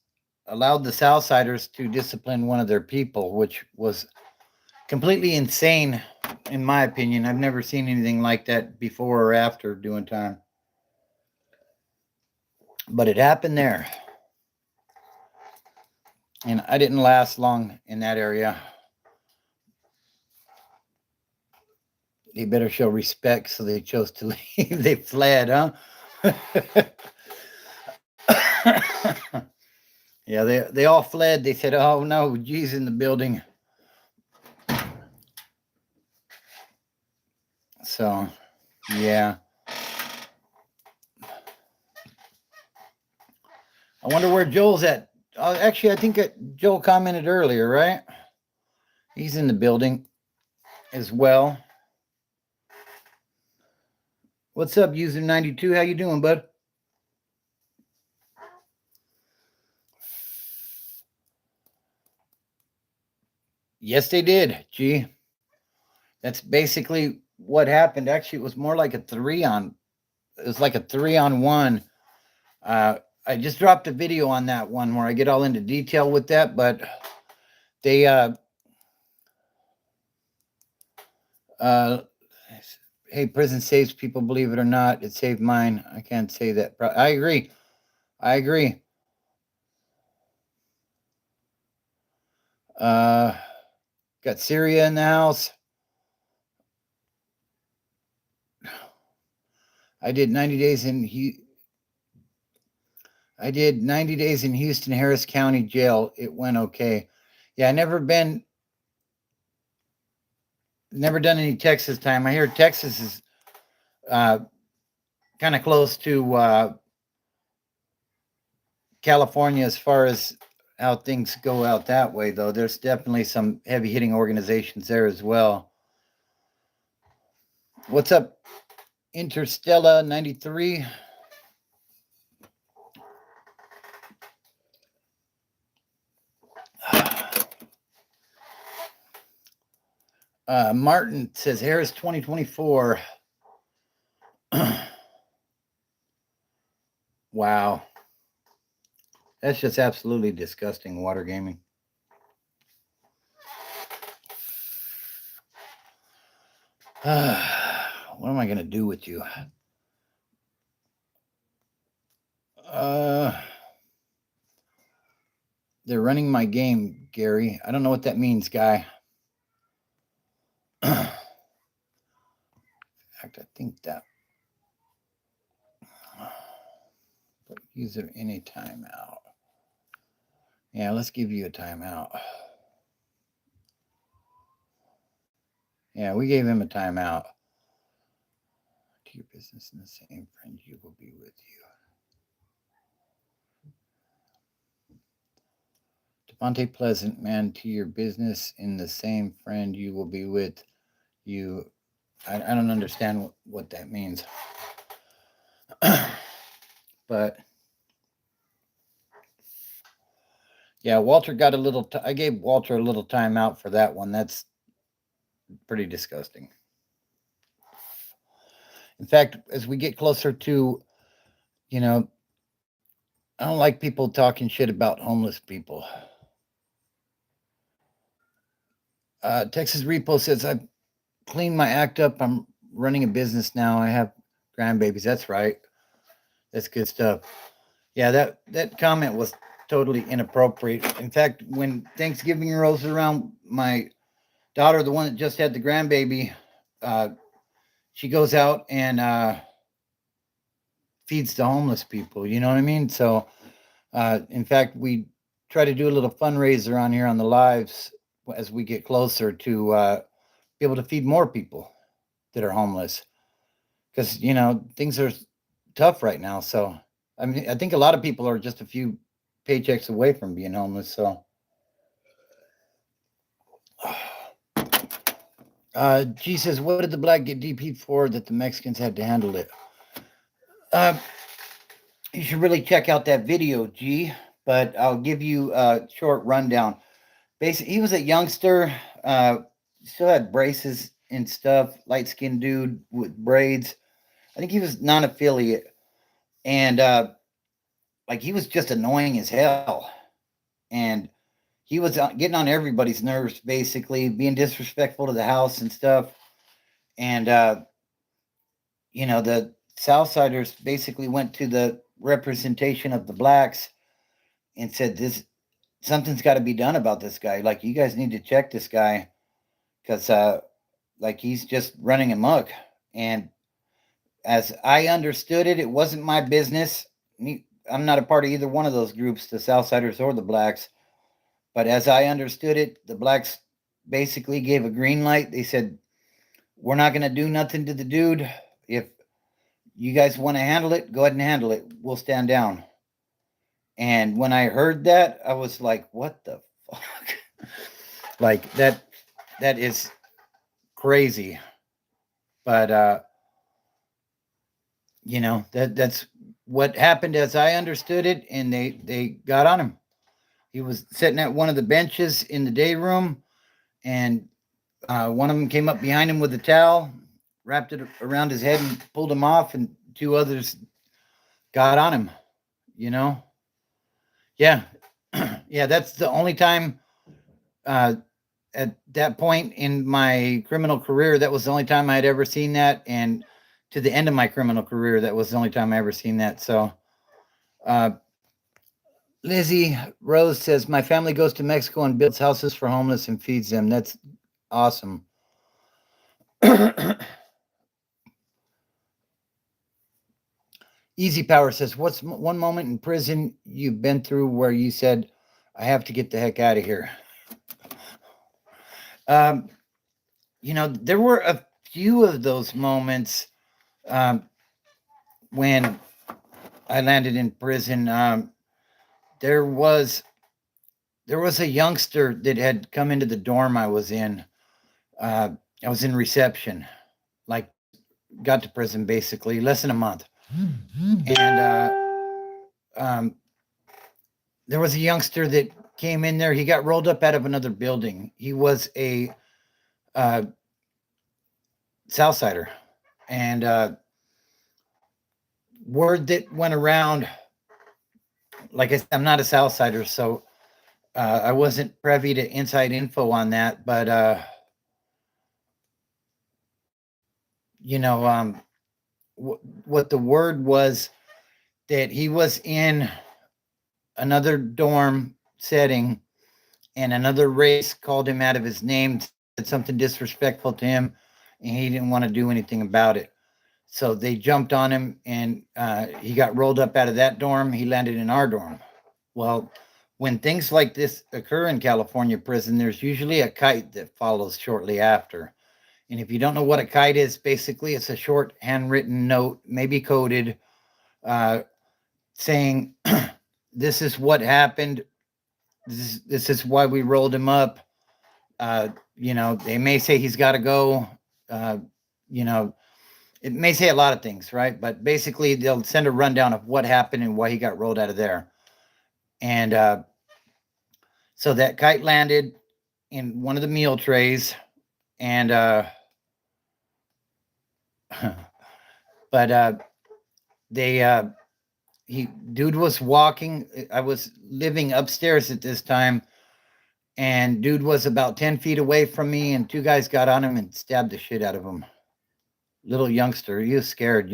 allowed the Southsiders to discipline one of their people, which was completely insane, in my opinion. I've never seen anything like that before or after doing time. But it happened there. And I didn't last long in that area. They better show respect, so they chose to leave. They fled, huh? Yeah, they all fled. They said, "Oh no, G's in the building." So, yeah. I wonder where Joel's at. Actually, I think Joel commented earlier, right? He's in the building as well. What's up, user 92? How you doing, bud? Yes, they did. Gee, that's basically what happened. Actually, it was more like a 3-on. It was like a 3-on-1. I just dropped a video on that one where I get all into detail with that, but they hey, prison saves people, believe it or not. It saved mine. I can't say that. I agree. I agree. Got Syria in the house. I did 90 days in I did 90 days in Houston, Harris County Jail. It went okay. Yeah, I never done any Texas time. I hear Texas is kind of close to California as far as how things go out that way, though. There's definitely some heavy hitting organizations there as well. What's up, Interstella 93? Martin says Harris 2024. Wow. That's just absolutely disgusting, water gaming. What am I going to do with you? They're running my game, Gary. I don't know what that means, guy. In fact, I think that put user in a timeout. Yeah, let's give you a timeout. Yeah, we gave him a timeout. To your business and the same friend you will be with you. Devontae Pleasant, man, to your business in the same friend you will be with you. I don't understand what that means. But yeah, Walter got a little. I gave Walter a little time out for that one. That's pretty disgusting. In fact, as we get closer to, I don't like people talking shit about homeless people. Texas Repo says, I've cleaned my act up. I'm running a business now. I have grandbabies. That's right. That's good stuff. Yeah, that comment was totally inappropriate. In fact, when Thanksgiving rolls around, my daughter, the one that just had the grandbaby, she goes out and feeds the homeless people. You know what I mean? So, in fact, we try to do a little fundraiser on here on the lives as we get closer to be able to feed more people that are homeless, because things are tough right now. So, I mean, I think a lot of people are just a few paychecks away from being homeless. So, G says, what did the black get DP for that the Mexicans had to handle it? You should really check out that video, G, but I'll give you a short rundown. Basically, he was a youngster, still had braces and stuff, light-skinned dude with braids. I think he was non-affiliate, and like he was just annoying as hell, and he was getting on everybody's nerves, basically being disrespectful to the house and stuff. And the Southsiders basically went to the representation of the blacks and said, "This something's got to be done about this guy. Like, you guys need to check this guy, because like he's just running amok." And as I understood it, it wasn't my business. I'm not a part of either one of those groups, the Southsiders or the blacks. But as I understood it, the blacks basically gave a green light. They said, we're not going to do nothing to the dude. If you guys want to handle it, go ahead and handle it. We'll stand down. And when I heard that, I was like, what the fuck? Like that is crazy. But that's what happened as I understood it, and they got on him. He was sitting at one of the benches in the day room, and one of them came up behind him with a towel, wrapped it around his head, and pulled him off, and two others got on him. You know, yeah, yeah. That's the only time. At that point in my criminal career, that was the only time I had ever seen that, and to the end of my criminal career, that was the only time I ever seen that. So, uh, Lizzie Rose says, my family goes to Mexico and builds houses for homeless and feeds them. That's awesome. Easy Power says, what's one moment in prison you've been through where you said, I have to get the heck out of here? Um, there were a few of those moments when I landed in prison. There was a youngster that had come into the dorm I was in. I was in reception, like got to prison basically less than a month, and there was a youngster that came in there. He got rolled up out of another building. He was a Southsider, and word that went around. Like I said, I'm not a Southsider, so I wasn't privy to inside info on that, but what the word was that he was in another dorm setting and another race called him out of his name, said something disrespectful to him, and he didn't want to do anything about it. So they jumped on him, and he got rolled up out of that dorm. He landed in our dorm. Well, when things like this occur in California prison, there's usually a kite that follows shortly after. And if you don't know what a kite is, basically it's a short handwritten note, maybe coded, saying, this is what happened. This is why we rolled him up. They may say he's got to go. It may say a lot of things, right? But basically they'll send a rundown of what happened and why he got rolled out of there. And so that kite landed in one of the meal trays, and but dude was walking. I was living upstairs at this time, and dude was about 10 feet away from me, and two guys got on him and stabbed the shit out of him. Little youngster, he was scared,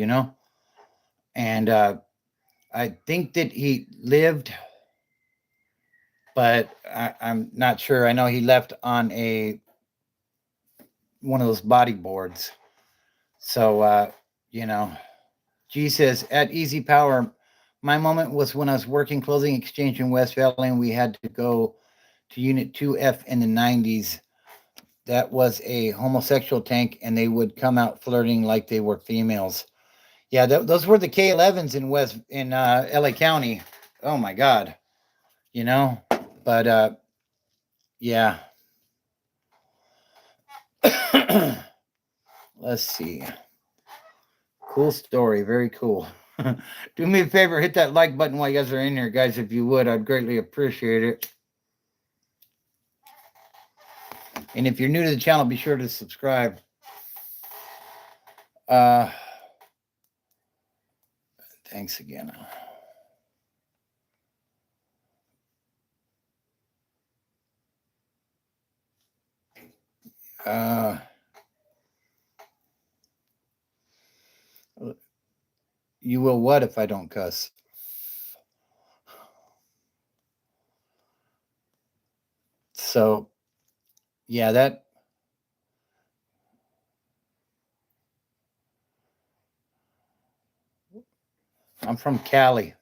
and I think that he lived, but I'm not sure. I know he left on one of those body boards. So G says, at Easy Power, my moment was when I was working clothing exchange in West Valley, and we had to go to Unit 2F in the 90s. That was a homosexual tank, and they would come out flirting like they were females. Yeah, those were the K11s in LA County. Oh my God, But yeah. Let's see. Cool story. Very cool. Do me a favor, hit that like button while you guys are in here, guys. If you would, I'd greatly appreciate it. And if you're new to the channel, be sure to subscribe. Thanks again. You will what if I don't cuss? So, yeah, I'm from Cali.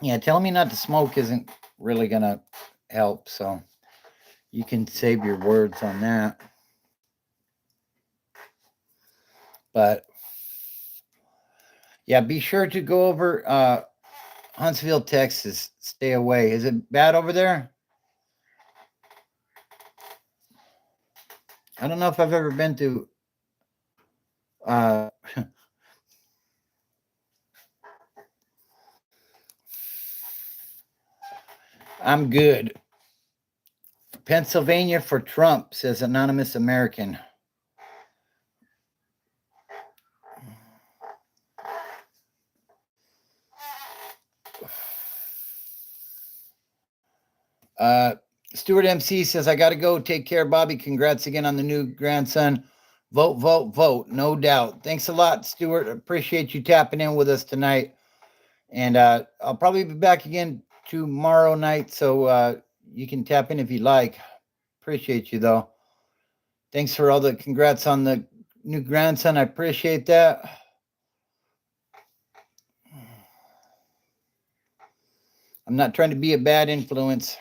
Yeah, telling me not to smoke isn't really going to help. So, You can save your words on that. But yeah, be sure to go over Huntsville, Texas. Stay away. Is it bad over there? I don't know if I've ever been to. Uh, I'm good. Pennsylvania for Trump, says Anonymous American. Uh, Stuart MC says, I got to go. Take care, Bobby. Congrats again on the new grandson. Vote, vote, vote. No doubt. Thanks a lot, Stuart. Appreciate you tapping in with us tonight. And I'll probably be back again tomorrow night. So you can tap in if you like. Appreciate you, though. Thanks for all the congrats on the new grandson. I appreciate that. I'm not trying to be a bad influence.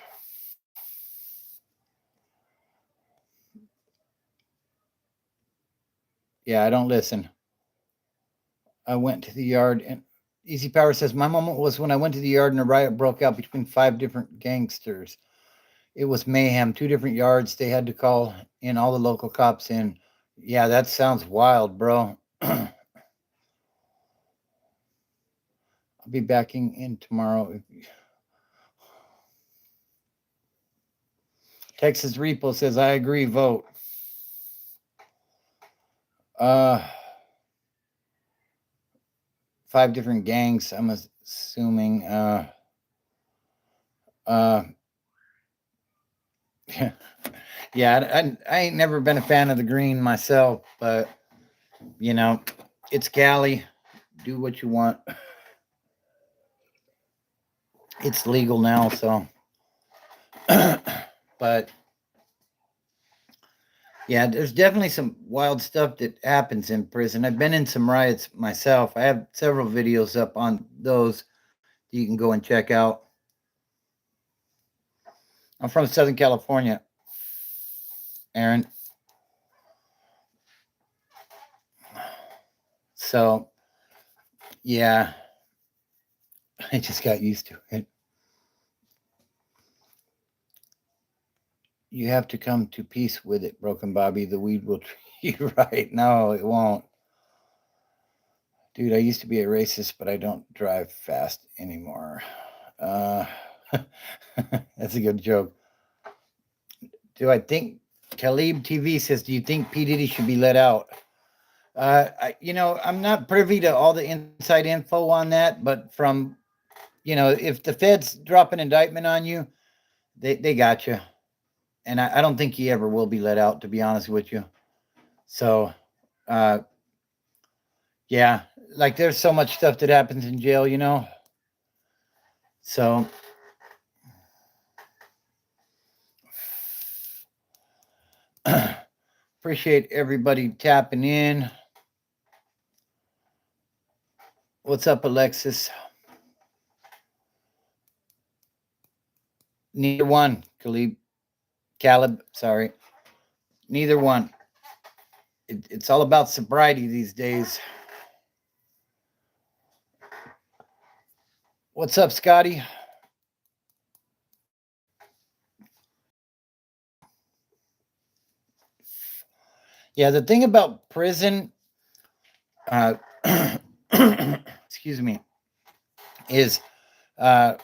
Yeah, I don't listen. I went to the yard and Easy Power says, my moment was when I went to the yard and a riot broke out between 5 different gangsters. It was mayhem, 2 different yards. They had to call in all the local cops in. Yeah, that sounds wild, bro. I'll be backing in tomorrow. Texas Repo says, I agree, vote. 5 different gangs, I'm assuming. Yeah, I ain't never been a fan of the green myself, but you know, it's Cali. Do what you want. It's legal now, so. But yeah, there's definitely some wild stuff that happens in prison. I've been in some riots myself. I have several videos up on those that you can go and check out. I'm from Southern California, Aaron. So, yeah, I just got used to it. You have to come to peace with it, Broken Bobby. The weed will treat you right. No, it won't. Dude, I used to be a racist, but I don't drive fast anymore. Uh, that's a good joke. Do I think Khalib TV says, do you think P. Diddy should be let out? I'm not privy to all the inside info on that, but from, if the feds drop an indictment on you, they got you. And I don't think he ever will be let out, to be honest with you. So, yeah, like there's so much stuff that happens in jail. So, appreciate everybody tapping in. What's up, Alexis? Neither one, Caleb, sorry. Neither one. It's all about sobriety these days. What's up, Scotty? Yeah, the thing about prison, excuse me, is, the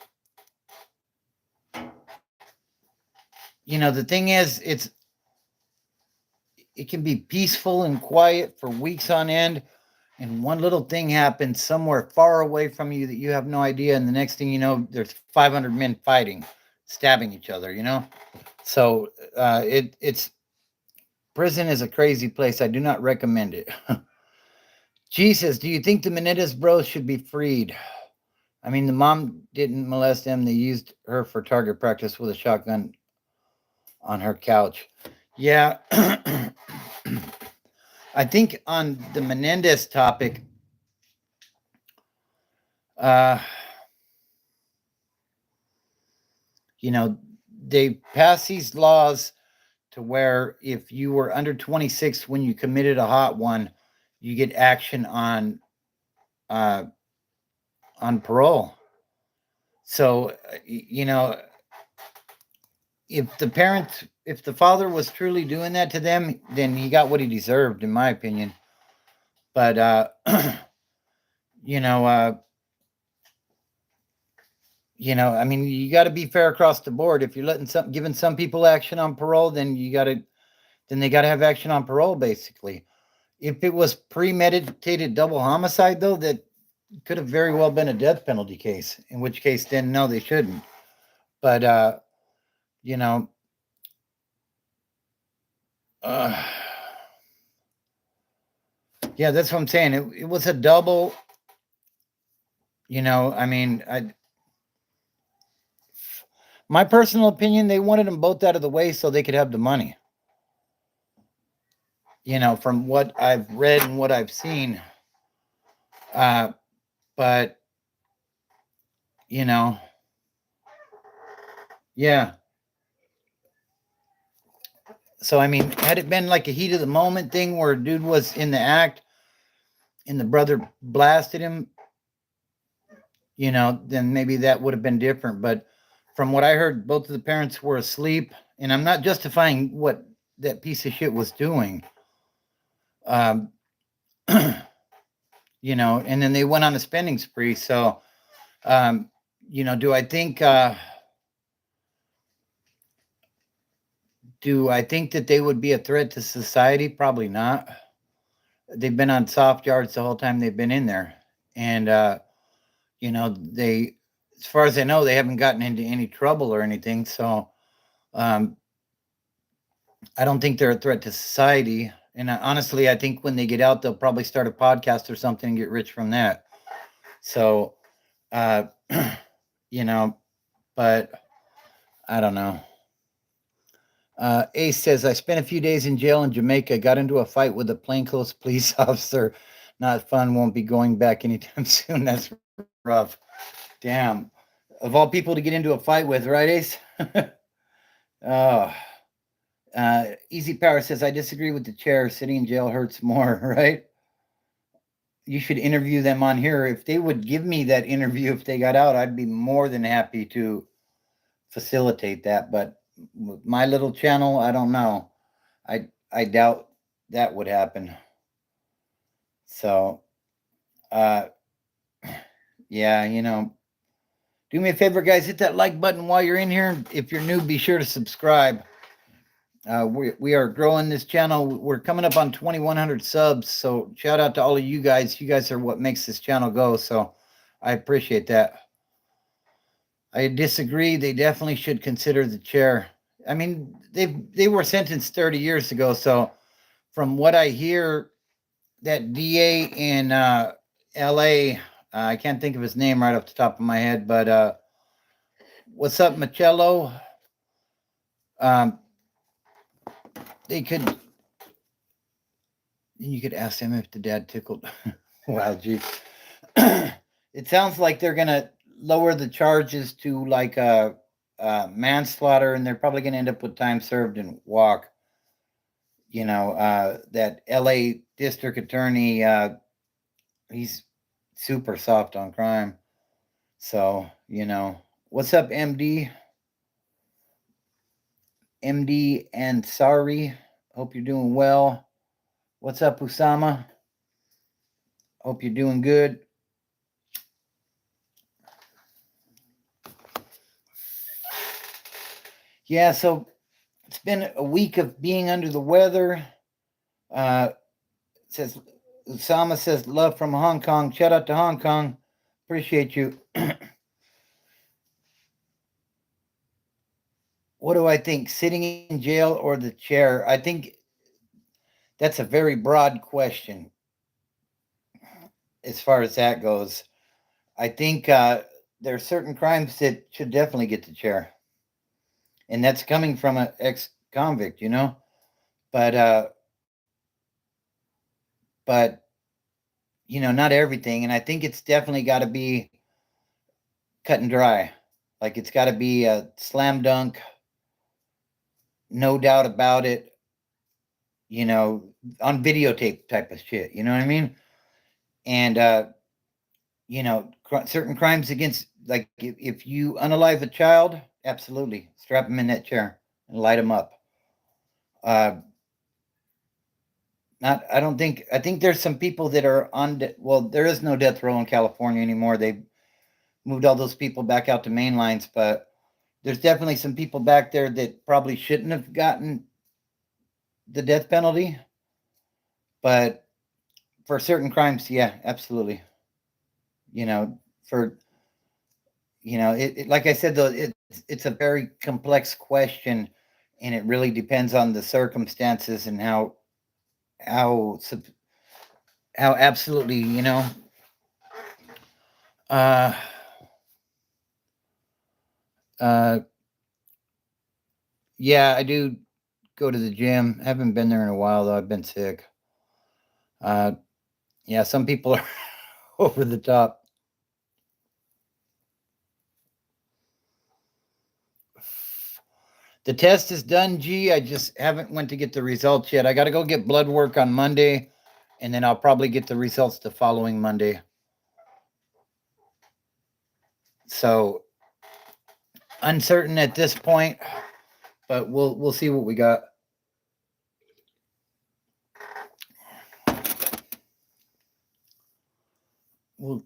thing is, it can be peaceful and quiet for weeks on end, and one little thing happens somewhere far away from you that you have no idea, and the next thing you know, there's 500 men fighting, stabbing each other. So it's prison is a crazy place. I do not recommend it. Jesus, do you think the Menendez bros should be freed? I mean, the mom didn't molest them. They used her for target practice with a shotgun on her couch. Yeah. I think on the Menendez topic, they pass these laws to where if you were under 26 when you committed a hot one, you get action uh, on parole. So, if the father was truly doing that to them, then he got what he deserved, in my opinion. But you know, uh, I mean, you got to be fair across the board. If you're giving some people action on parole, then they got to have action on parole, basically. If it was premeditated double homicide, though, that could have very well been a death penalty case. In which case, then no, they shouldn't. But you know, uh, yeah, that's what I'm saying. It was a double. I mean, my personal opinion, they wanted them both out of the way so they could have the money. From what I've read and what I've seen. But yeah. So I mean, had it been like a heat of the moment thing where a dude was in the act and the brother blasted him, then maybe that would have been different. But from what I heard, both of the parents were asleep, and I'm not justifying what that piece of shit was doing. Um, and then they went on a spending spree. So, do I think that they would be a threat to society? Probably not. They've been on soft yards the whole time they've been in there, and they, as far as I know, they haven't gotten into any trouble or anything. So, I don't think they're a threat to society. And honestly, I think when they get out, they'll probably start a podcast or something and get rich from that. So, uh, but I don't know. Ace says, I spent a few days in jail in Jamaica, got into a fight with a plainclothes police officer. Not fun, won't be going back anytime soon. That's rough. Damn. Of all people to get into a fight with, right, Ace? Oh. Easy Power says, I disagree with the chair. Sitting in jail hurts more, right? You should interview them on here. If they would give me that interview if they got out, I'd be more than happy to facilitate that. But with my little channel, I don't know. I doubt that would happen. So, yeah, do me a favor, guys, hit that like button while you're in here. If you're new, be sure to subscribe. We are growing this channel. We're coming up on 2,100 subs. So shout out to all of you guys. You guys are what makes this channel go. So I appreciate that. I disagree. They definitely should consider the chair. I mean, they were sentenced 30 years ago. So from what I hear, that DA in LA, I can't think of his name right off the top of my head, but what's up, Michello? They could, you could ask them if the dad tickled. Wow, gee. It sounds like they're going to lower the charges to like manslaughter, and they're probably going to end up with time served and walk. That LA district attorney, he's super soft on crime. So, what's up, MD? MD and sorry. Hope you're doing well. What's up, Usama? Hope you're doing good. Yeah, so it's been a week of being under the weather. Says Usama says love from Hong Kong. Shout out to Hong Kong. Appreciate you. What do I think? Sitting in jail or the chair? I think that's a very broad question as far as that goes. I think there are certain crimes that should definitely get the chair. And that's coming from an ex-convict, But not everything. And I think it's definitely got to be cut and dry. Like it's got to be a slam dunk. no doubt about it, on videotape type of shit. You know what I mean? And certain crimes against, like, if you unalive a child, absolutely strap him in that chair and light him up. Not, I think there's some people that are on. Well, there is no death row in California anymore. They moved all those people back out to main lines, but there's definitely some people back there that probably shouldn't have gotten the death penalty. But for certain crimes, yeah, absolutely. For like I said, though, it's a very complex question, and it really depends on the circumstances and how how absolutely, uh uh yeah, I do go to the gym. I haven't been there in a while, though. I've been sick. uh yeah, some people are over the top. The test is done, G. I just haven't went to get the results yet. I got to go get blood work on Monday, and then I'll probably get the results the following Monday. So uncertain at this point, but we'll see what we got. We'll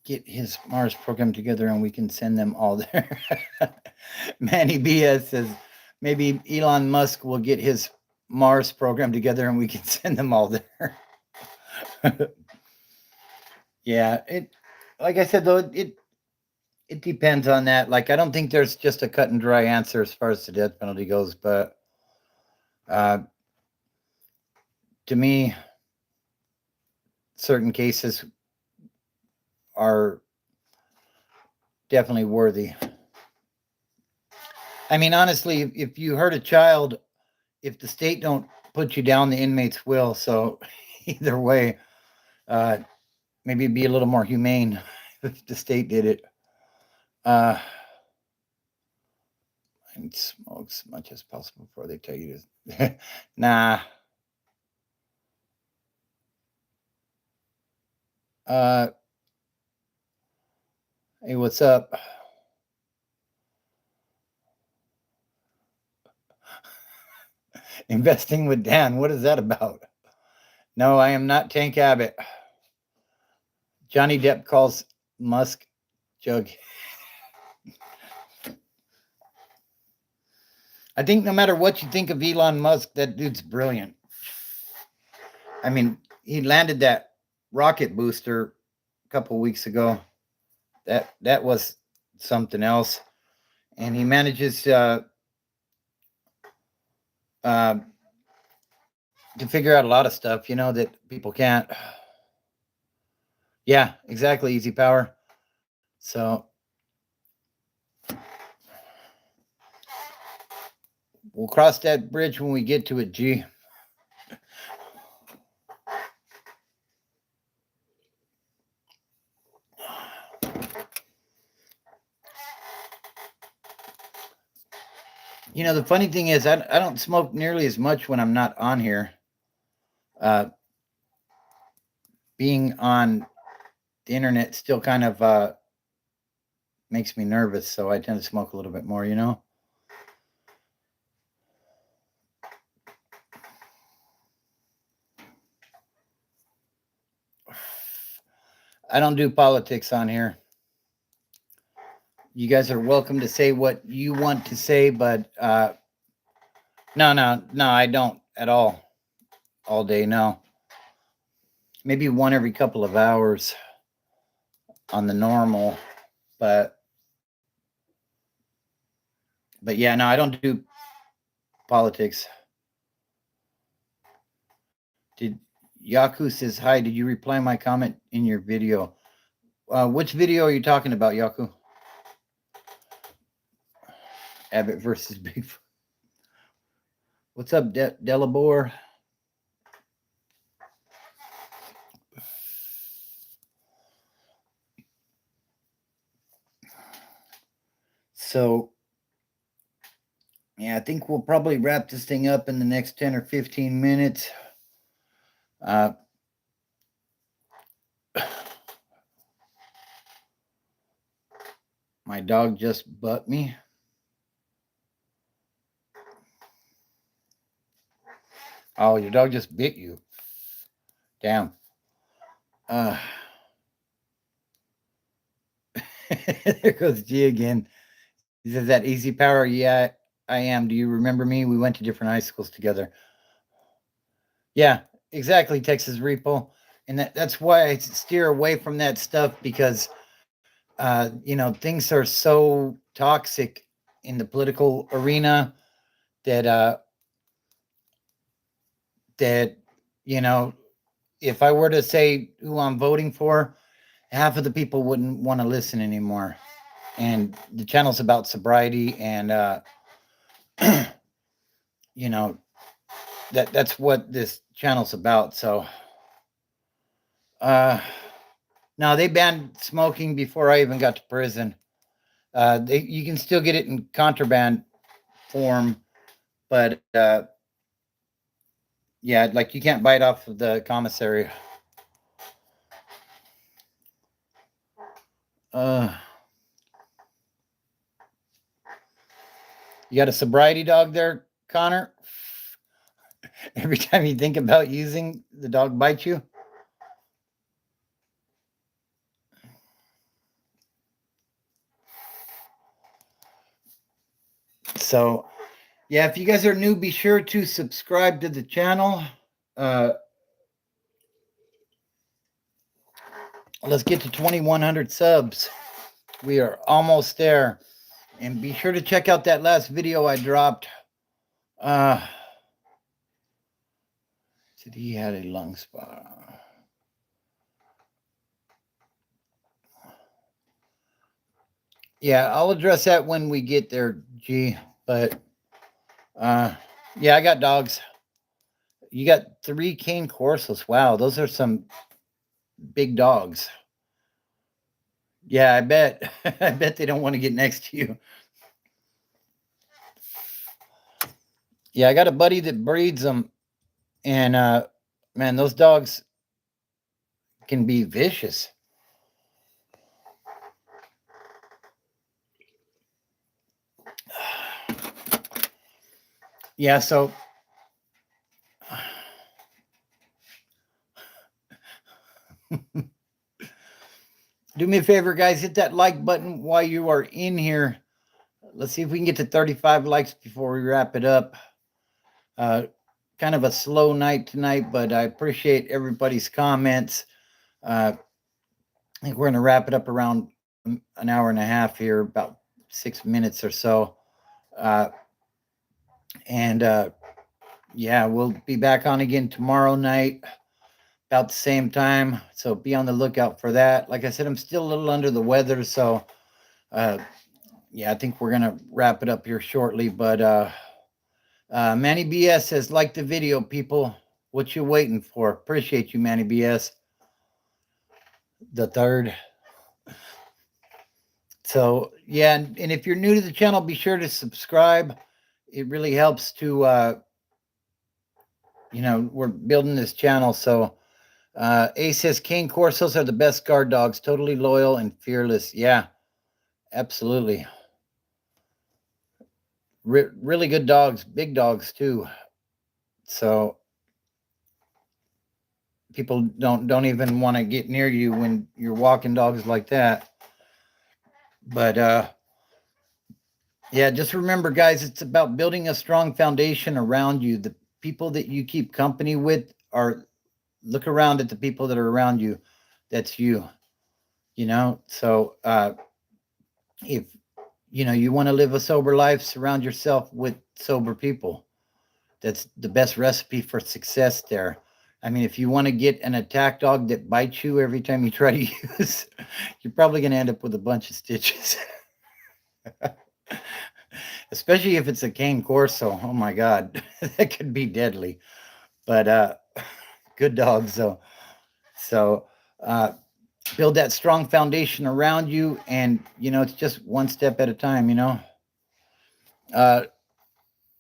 get his Mars program together and we can send them all there. Manny BS says maybe Elon Musk will get his Mars program together and we can send them all there. Yeah, like I said, though, it depends on that. Like, I don't think there's just a cut and dry answer as far as the death penalty goes, but to me, certain cases are definitely worthy. I mean, honestly, if you hurt a child, if the state don't put you down, the inmates will. So either way, maybe it'd be a little more humane if the state did it. And smoke as much as possible before they tell you to. Nah. Hey, what's up? Investing with Dan. What is that about? No, I am not Tank Abbott. Johnny Depp calls Musk Jug. I think no matter what you think of Elon Musk, that dude's brilliant. I mean, he landed that rocket booster a couple weeks ago. That was something else, and he manages to figure out a lot of stuff, that people can't. Yeah, exactly. Easy power. So we'll cross that bridge when we get to it, G. The funny thing is, I don't smoke nearly as much when I'm not on here. Being on the internet still kind of makes me nervous, so I tend to smoke a little bit more, I don't do politics on here. You guys are welcome to say what you want to say, but no, I don't at all. All day, no. Maybe one every couple of hours on the normal, but yeah, no, I don't do politics. Did Yaku says hi? Did you reply my comment in your video? Which video are you talking about, Yaku? Abbott versus Bigfoot. What's up, Delabore? So, Yeah, I think we'll probably wrap this thing up in the next 10 or 15 minutes. Uh, my dog just butt me. Oh, your dog just bit you. Damn. Uh, there goes G again. He says, that easy power. Yeah, I am. Do you remember me? We went to different high schools together. Yeah, exactly, Texas Repo. And that's why I steer away from that stuff because, things are so toxic in the political arena that, that, you know, if I were to say who I'm voting for, half of the people wouldn't want to listen anymore. And the channel's about sobriety and, you know, that's what this channel's about. So, uh, no, they banned smoking before I even got to prison. You can still get it in contraband form, but yeah, like you can't buy it off of the commissary. Uh, you got a sobriety dog there, Connor? Every time you think about using, the dog bites you. So, yeah, if you guys are new, be sure to subscribe to the channel. Uh, let's get to 2,100 subs. We are almost there. And be sure to check out that last video I dropped. Said he had a lung spot. Yeah, I'll address that when we get there, G. But yeah, I got dogs. You got 3 cane corsos. Wow, those are some big dogs. Yeah, I bet. I bet they don't want to get next to you. Yeah, I got a buddy that breeds them, and man, those dogs can be vicious. Yeah, so do me a favor, guys, hit that like button while you are in here. Let's see if we can get to 35 likes before we wrap it up. Kind of a slow night tonight, but I appreciate everybody's comments. I think we're going to wrap it up around an hour and a half here, about 6 minutes or so. And yeah, we'll be back on again tomorrow night about the same time. So be on the lookout for that. Like I said, I'm still a little under the weather. So yeah, I think we're going to wrap it up here shortly. But Manny BS says, like the video, people. What you waiting for? Appreciate you, Manny BS. The third. So yeah, and if you're new to the channel, be sure to subscribe. It really helps to we're building this channel. So A says Cane Corsos are the best guard dogs, totally loyal and fearless. Yeah, absolutely. Really good dogs, big dogs too. So people don't even want to get near you when you're walking dogs like that. But yeah, just remember, guys, it's about building a strong foundation around you. The people that you keep company with are, look around at the people that are around you. That's you. So if you want to live a sober life, surround yourself with sober people. That's the best recipe for success there. I mean, if you want to get an attack dog that bites you every time you try to use, you're probably going to end up with a bunch of stitches. Especially if it's a cane corso. Oh my God, that could be deadly. But good dogs, though. So build that strong foundation around you, and it's just one step at a time. Uh,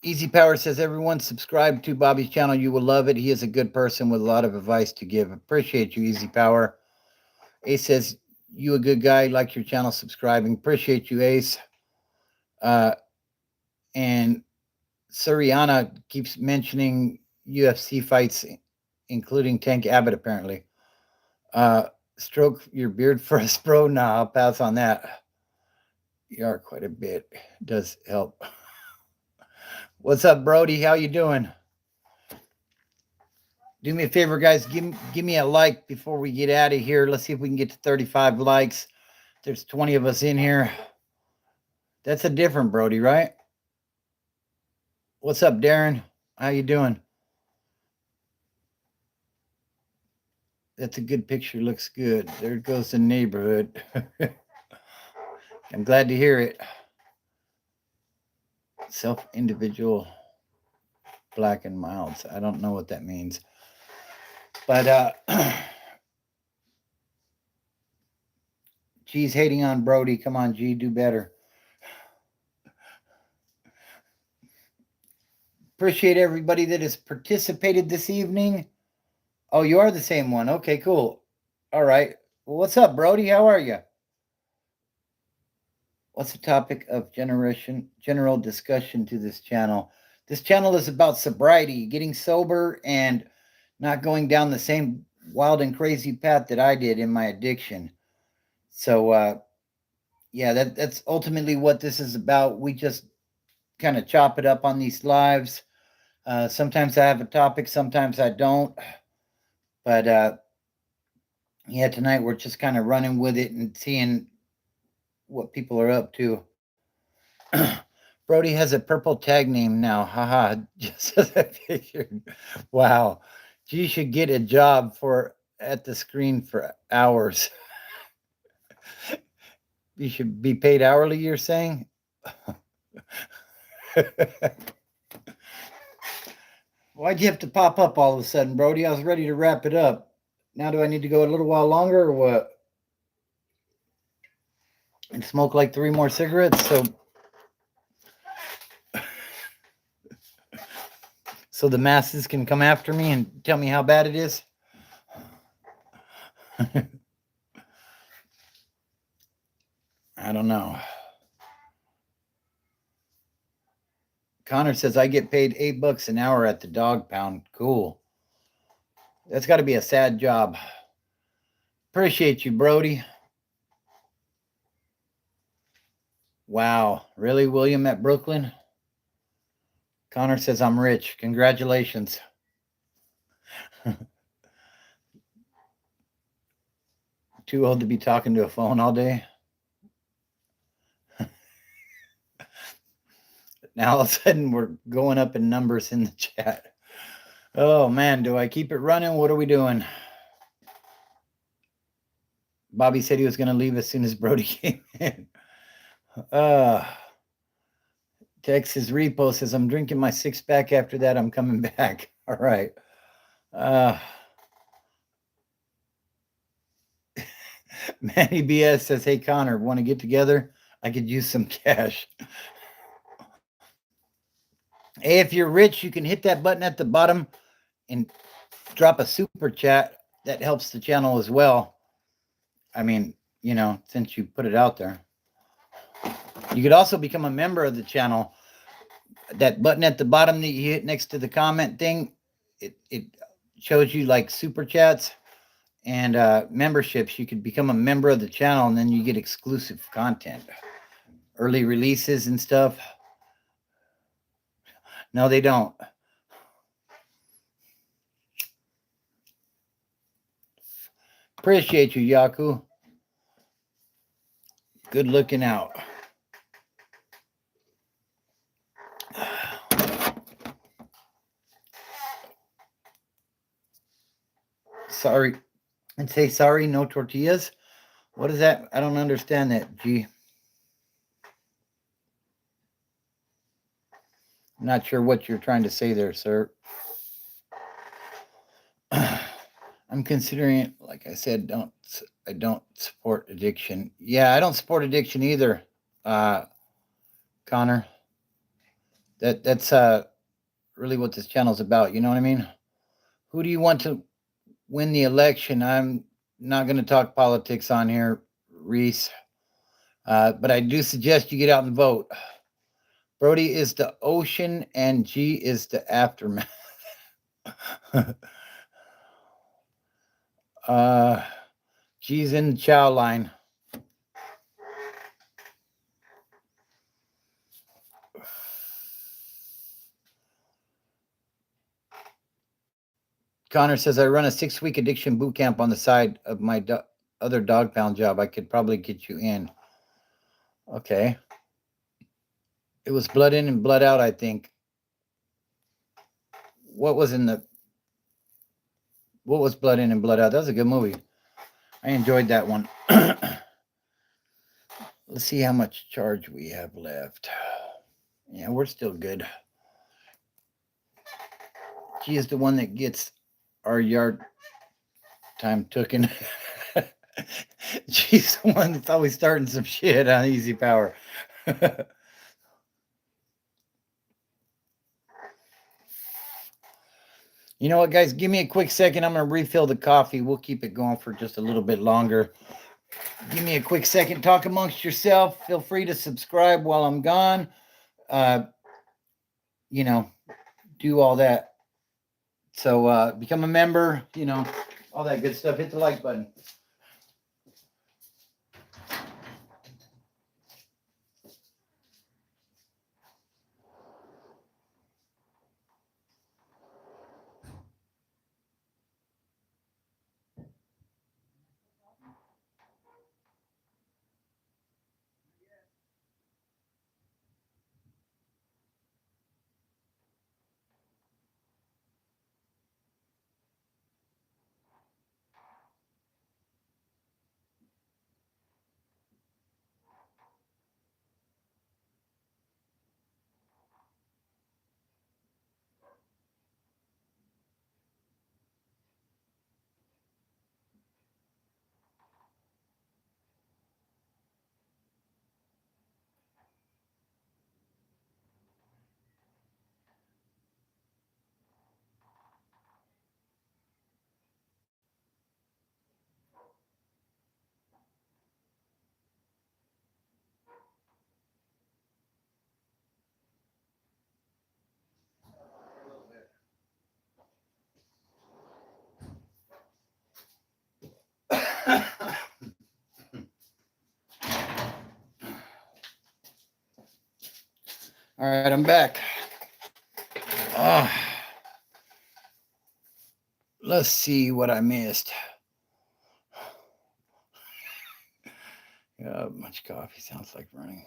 Easy Power says, everyone subscribe to Bobby's channel. You will love it. He is a good person with a lot of advice to give. Appreciate you, Easy Power. Ace says, you a good guy. Like your channel, subscribing. Appreciate you, Ace. And Suriana keeps mentioning UFC fights, including Tank Abbott, apparently. Stroke your beard for us, bro. Nah, I'll pass on that. You are quite a bit. Does help. What's up, Brody? How you doing? Do me a favor, guys. Give me a like before we get out of here. Let's see if we can get to 35 likes. There's 20 of us in here. That's a different Brody, right? What's up, Darren? How you doing? That's a good picture. Looks good. There goes the neighborhood. I'm glad to hear it. Self-individual, black and milds. I don't know what that means. But G's hating on Brody. Come on, G, do better. Appreciate everybody that has participated this evening. Oh, you are the same one. Okay, cool. All right. Well, what's up, Brody? How are you? What's the topic of general discussion to this channel? This channel is about sobriety, getting sober and not going down the same wild and crazy path that I did in my addiction. So, yeah, that's ultimately what this is about. We just kind of chop it up on these lives. Sometimes I have a topic, sometimes I don't. But yeah, tonight we're just kind of running with it and seeing what people are up to. Brody has a purple tag name now. Haha, just as I figured. Wow. G should get a job for at the screen for hours. You should be paid hourly, you're saying? Why'd you have to pop up all of a sudden, Brody? I was ready to wrap it up. Now do I need to go a little while longer or what? And smoke like 3 more cigarettes so the masses can come after me and tell me how bad it is? I don't know. Connor says, I get paid $8 an hour at the dog pound. Cool. That's got to be a sad job. Appreciate you, Brody. Wow. Really, William at Brooklyn? Connor says, I'm rich. Congratulations. Too old to be talking to a phone all day. Now all of a sudden we're going up in numbers in the chat. Oh man, do I keep it running? What are we doing? Bobby said he was going to leave as soon as Brody came in. Texas Repo says, I'm drinking my 6-pack. After that, I'm coming back. All right. Manny BS says, hey, Connor, want to get together? I could use some cash. Hey, if you're rich, you can hit that button at the bottom and drop a super chat. That helps the channel as well. I mean, you know, since you put it out there. You could also become a member of the channel. That button at the bottom that you hit next to the comment thing, it shows you like super chats and memberships. You could become a member of the channel and then you get exclusive content, early releases and stuff. No, they don't. Appreciate you, Yaku. Good looking out. Sorry. And say sorry, no tortillas? What is that? I don't understand that, G. I'm not sure what you're trying to say there, sir. I'm considering it, like I said, I don't support addiction. Yeah, I don't support addiction either, Connor. That's really what this channel's about. You know what I mean? Who do you want to win the election? I'm not going to talk politics on here, Reese, but I do suggest you get out and vote. Brody is the ocean and G is the aftermath. G's in the chow line. Connor says, I run a 6-week addiction boot camp on the side of my other dog pound job. I could probably get you in. Okay. It was Blood In and Blood Out, I think. What was Blood In and Blood Out? That was a good movie. I enjoyed that one. Let's see how much charge we have left. Yeah, we're still good. She is the one that gets our yard time tooken. She's the one that's always starting some shit on Easy Power. You know what, guys? Give me a quick second. I'm going to refill the coffee. We'll keep it going for just a little bit longer. Give me a quick second. Talk amongst yourself. Feel free to subscribe while I'm gone. You know, do all that. So become a member, you know, all that good stuff. Hit the like button. All right, I'm back. Let's see what I missed. Much coffee sounds like running.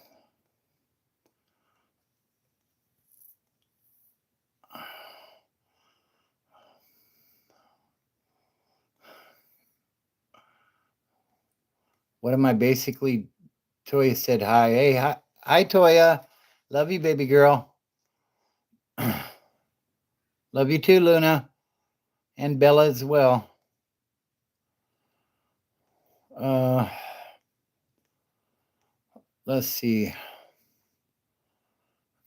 What am I basically? Toya said hi. Hey, hi, Toya. Love you, baby girl. Love you too, Luna. And Bella as well. Let's see.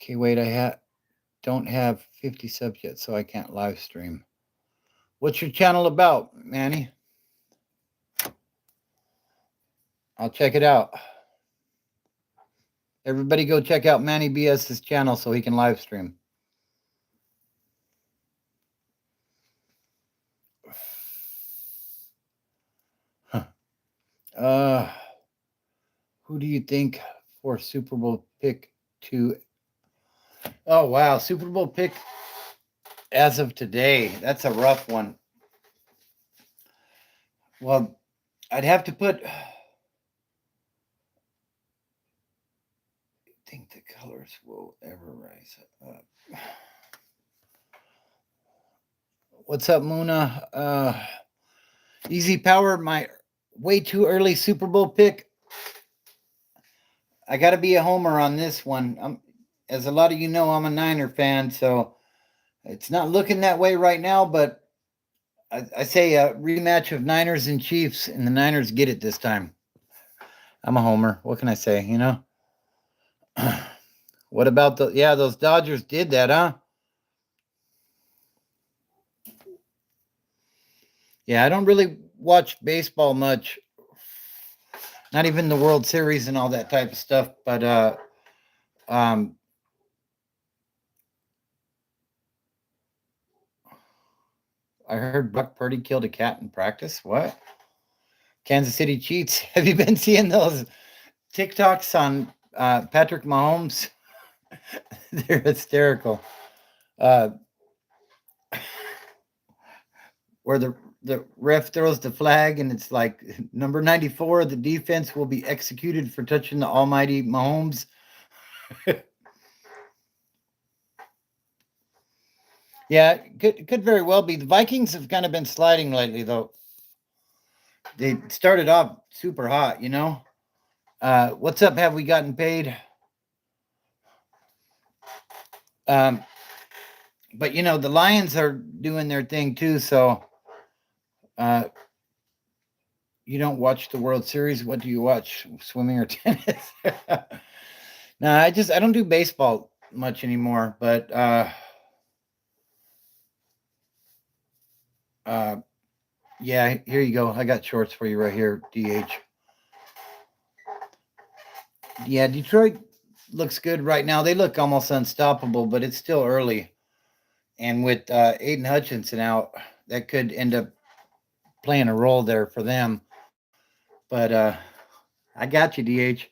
Okay, wait, I don't have 50 subs yet, so I can't live stream. What's your channel about, Manny? I'll check it out. Everybody go check out Manny BS's channel so he can live stream. Who do you think for Super Bowl pick 2? Oh, wow. Super Bowl pick as of today. That's a rough one. Well, I'd have to put... I think the colors will ever rise up. What's up, Muna? Easy Power, my way too early Super Bowl pick. I got to be a homer on this one. As a lot of you know, I'm a Niner fan, so it's not looking that way right now, but I say a rematch of Niners and Chiefs, and the Niners get it this time. I'm a homer. What can I say, you know? What about those Dodgers did that, huh? Yeah, I don't really watch baseball much. Not even the World Series and all that type of stuff, but um I heard Brock Purdy killed a cat in practice. What? Kansas City cheats. Have you been seeing those TikToks on Patrick Mahomes? They're hysterical. Uh, where the ref throws the flag and it's like number 94, the defense will be executed for touching the almighty Mahomes. Yeah, could very well be. The Vikings have kind of been sliding lately, though. They started off super hot, you know. What's up? Have we gotten paid? Um, but you know the Lions are doing their thing too. So uh, you don't watch the World Series. What do you watch? Swimming or tennis? No, I don't do baseball much anymore. But uh, yeah, here you go. I got shorts for you right here, DH. Yeah, Detroit looks good right now. They look almost unstoppable, but it's still early. And with Aiden Hutchinson out, that could end up playing a role there for them. But I got you, DH.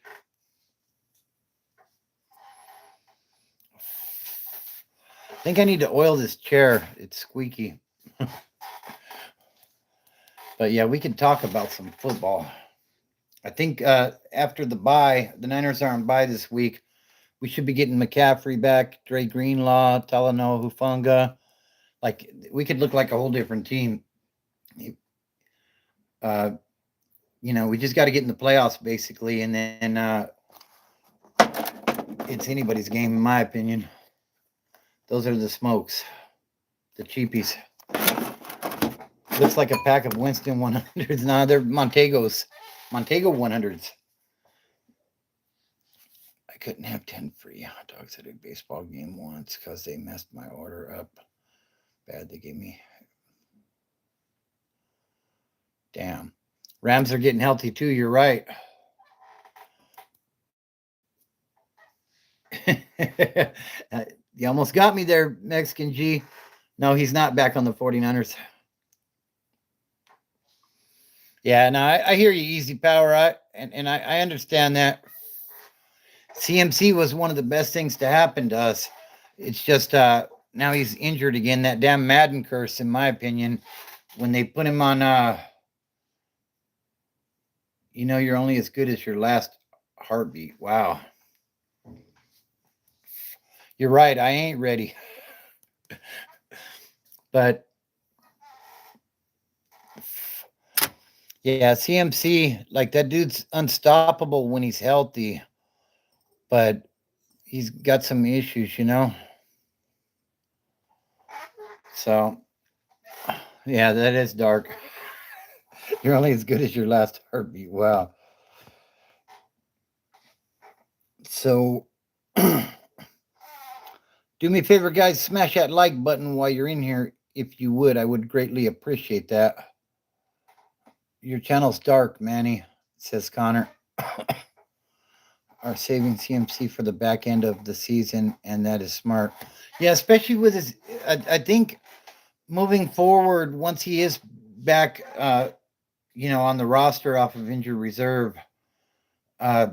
I think I need to oil this chair. It's squeaky. But yeah, we can talk about some football. I think after the bye, the Niners are on bye this week. We should be getting McCaffrey back, Dre Greenlaw, Talanoa Hufanga. Like we could look like a whole different team. Uh, you know, we just got to get in the playoffs basically, and then it's anybody's game, in my opinion. Those are the smokes, the cheapies. Looks like a pack of Winston 100s. Nah, they're Montego 100s. I couldn't have 10 free hot dogs at a baseball game once because they messed my order up. Bad, they gave me. Damn. Rams are getting healthy too. You're right. You almost got me there, Mexican G. No, he's not back on the 49ers. Yeah, no, I hear you, Easy Power. I understand that. CMC was one of the best things to happen to us. It's just now he's injured again. That damn Madden curse, in my opinion. When they put him on, you know, you're only as good as your last heartbeat. Wow. You're right. I ain't ready. But yeah, CMC, like that dude's unstoppable when he's healthy, but he's got some issues, you know? So, yeah, that is dark. You're only as good as your last heartbeat. Wow. So, do me a favor, guys, smash that like button while you're in here. If you would, I would greatly appreciate that. Your channel's dark, Manny, says Connor. Are saving CMC for the back end of the season, and that is smart. Yeah, especially with his. I think moving forward, once he is back, you know, on the roster off of injured reserve, uh,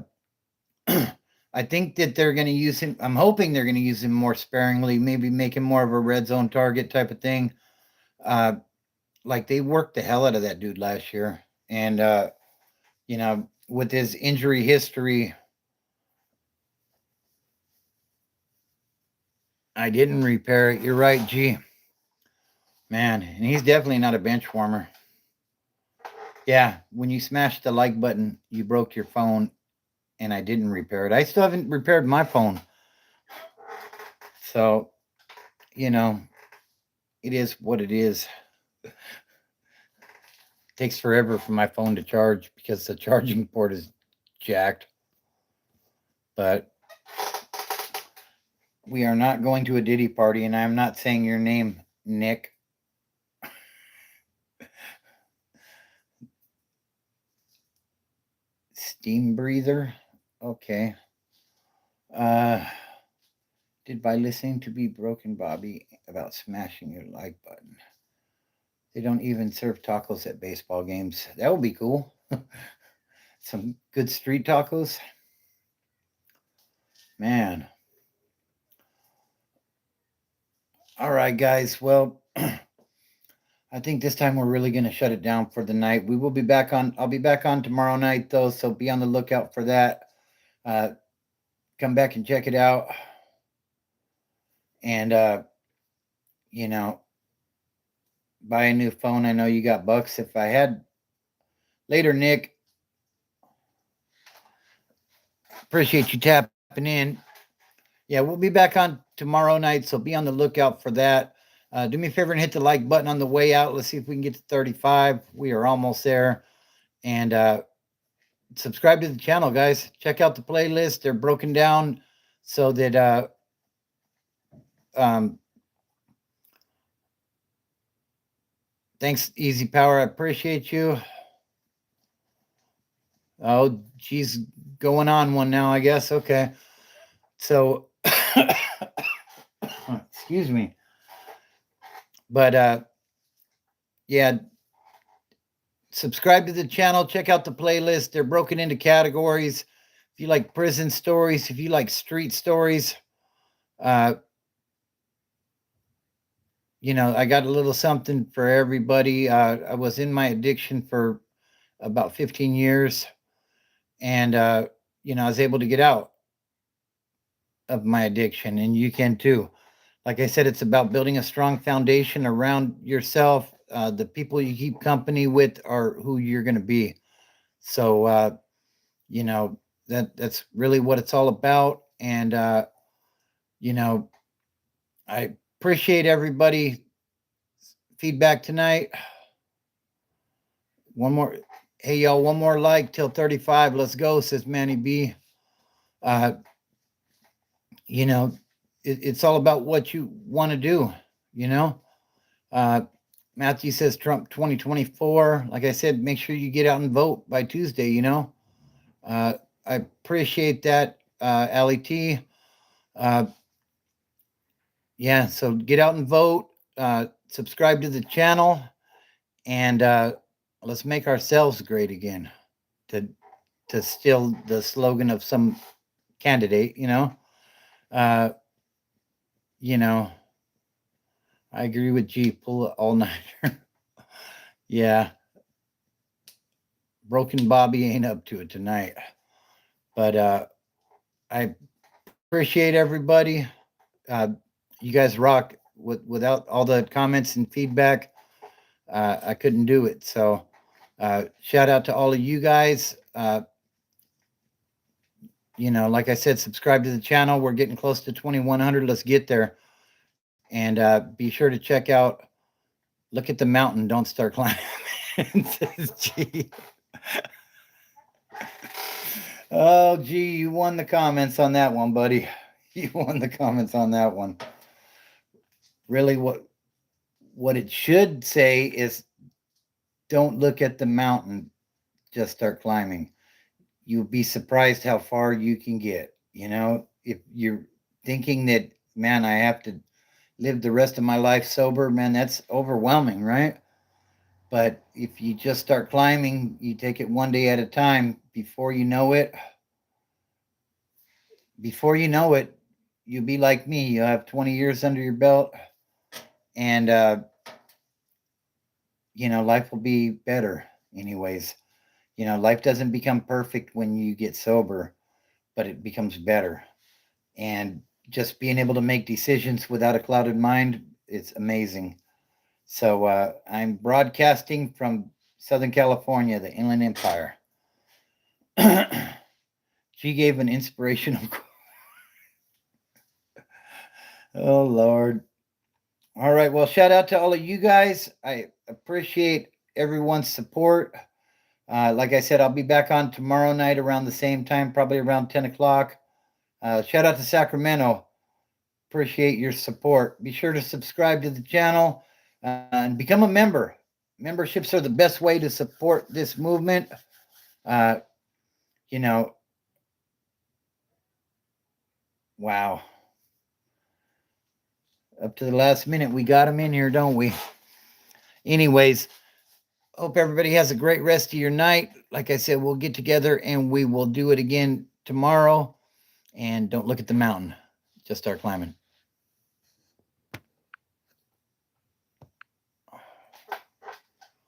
I think that they're going to use him. I'm hoping they're going to use him more sparingly, maybe make him more of a red zone target type of thing. Uh, like they worked the hell out of that dude last year, and you know, with his injury history, I didn't repair it. You're right, G. Man, and he's definitely not a bench warmer. Yeah, when you smashed the like button, you broke your phone, and I didn't repair it. I still haven't repaired my phone. So, you know, it is what it is. It takes forever for my phone to charge because the charging port is jacked. But We are not going to a Diddy party, and I'm not saying your name, Nick. Steam breather. Okay. Did by listening to Be Broken Bobby about smashing your like button. They don't even serve tacos at baseball games. That would be cool. Some good street tacos. Man. All right, guys. Well, I think this time we're really going to shut it down for the night. We will be back on. I'll be back on tomorrow night, though, so be on the lookout for that. Come back and check it out. And, you know, buy a new phone. I know you got bucks. If I had later, Nick, appreciate you tapping in. Yeah, we'll be back on tomorrow night, so be on the lookout for that. Do me a favor and hit the like button on the way out. Let's see if we can get to 35. We are almost there. And subscribe to the channel, guys. Check out the playlist. They're broken down so that thanks, Easy Power. I appreciate you. Oh, she's going on one now, I guess. Okay. So, excuse me. But yeah, subscribe to the channel. Check out the playlist. They're broken into categories. If you like prison stories, if you like street stories, I got a little something for everybody. I was in my addiction for about 15 years, and I was able to get out of my addiction, and you can too. Like I said, it's about building a strong foundation around yourself. The people you keep company with are who you're going to be. So that's really what it's all about. And I appreciate everybody feedback tonight. One more, hey y'all, one more like till 35. Let's go, says Manny B. It's all about what you want to do. Matthew says Trump 2024. Like I said, make sure you get out and vote by Tuesday. I appreciate that, Ali T. Yeah, so get out and vote. Subscribe to the channel, and let's make ourselves great again. To steal the slogan of some candidate, uh, I agree with G. Pull it all nighter. Yeah, Broken Bobby ain't up to it tonight, but I appreciate everybody. You guys rock. Without all the comments and feedback, I couldn't do it. So shout out to all of you guys. Like I said, subscribe to the channel. We're getting close to 2,100. Let's get there. And be sure to check out, look at the mountain. Don't start climbing. Says G. Oh, gee, you won the comments on that one, buddy. You won the comments on that one. Really, what it should say is, don't look at the mountain, just start climbing. You'll be surprised how far you can get. If you're thinking that, man, I have to live the rest of my life sober, man, that's overwhelming, right? But if you just start climbing, you take it one day at a time. Before you know it, you'll be like me. You'll have 20 years under your belt, and life will be better. Anyways, life doesn't become perfect when you get sober, but it becomes better. And just being able to make decisions without a clouded mind, it's amazing. So I'm broadcasting from Southern California, the Inland Empire. She gave an inspirational quote. Oh, Lord. All right. Well, shout out to all of you guys. I appreciate everyone's support. Like I said, I'll be back on tomorrow night around the same time, probably around 10 o'clock. Shout out to Sacramento. appreciate your support. Be sure to subscribe to the channel and become a member. Memberships are the best way to support this movement. You know, wow. Up to the last minute, we got them in here, don't we? Anyways, hope everybody has a great rest of your night. Like I said, we'll get together and we will do it again tomorrow. And don't look at the mountain. Just start climbing.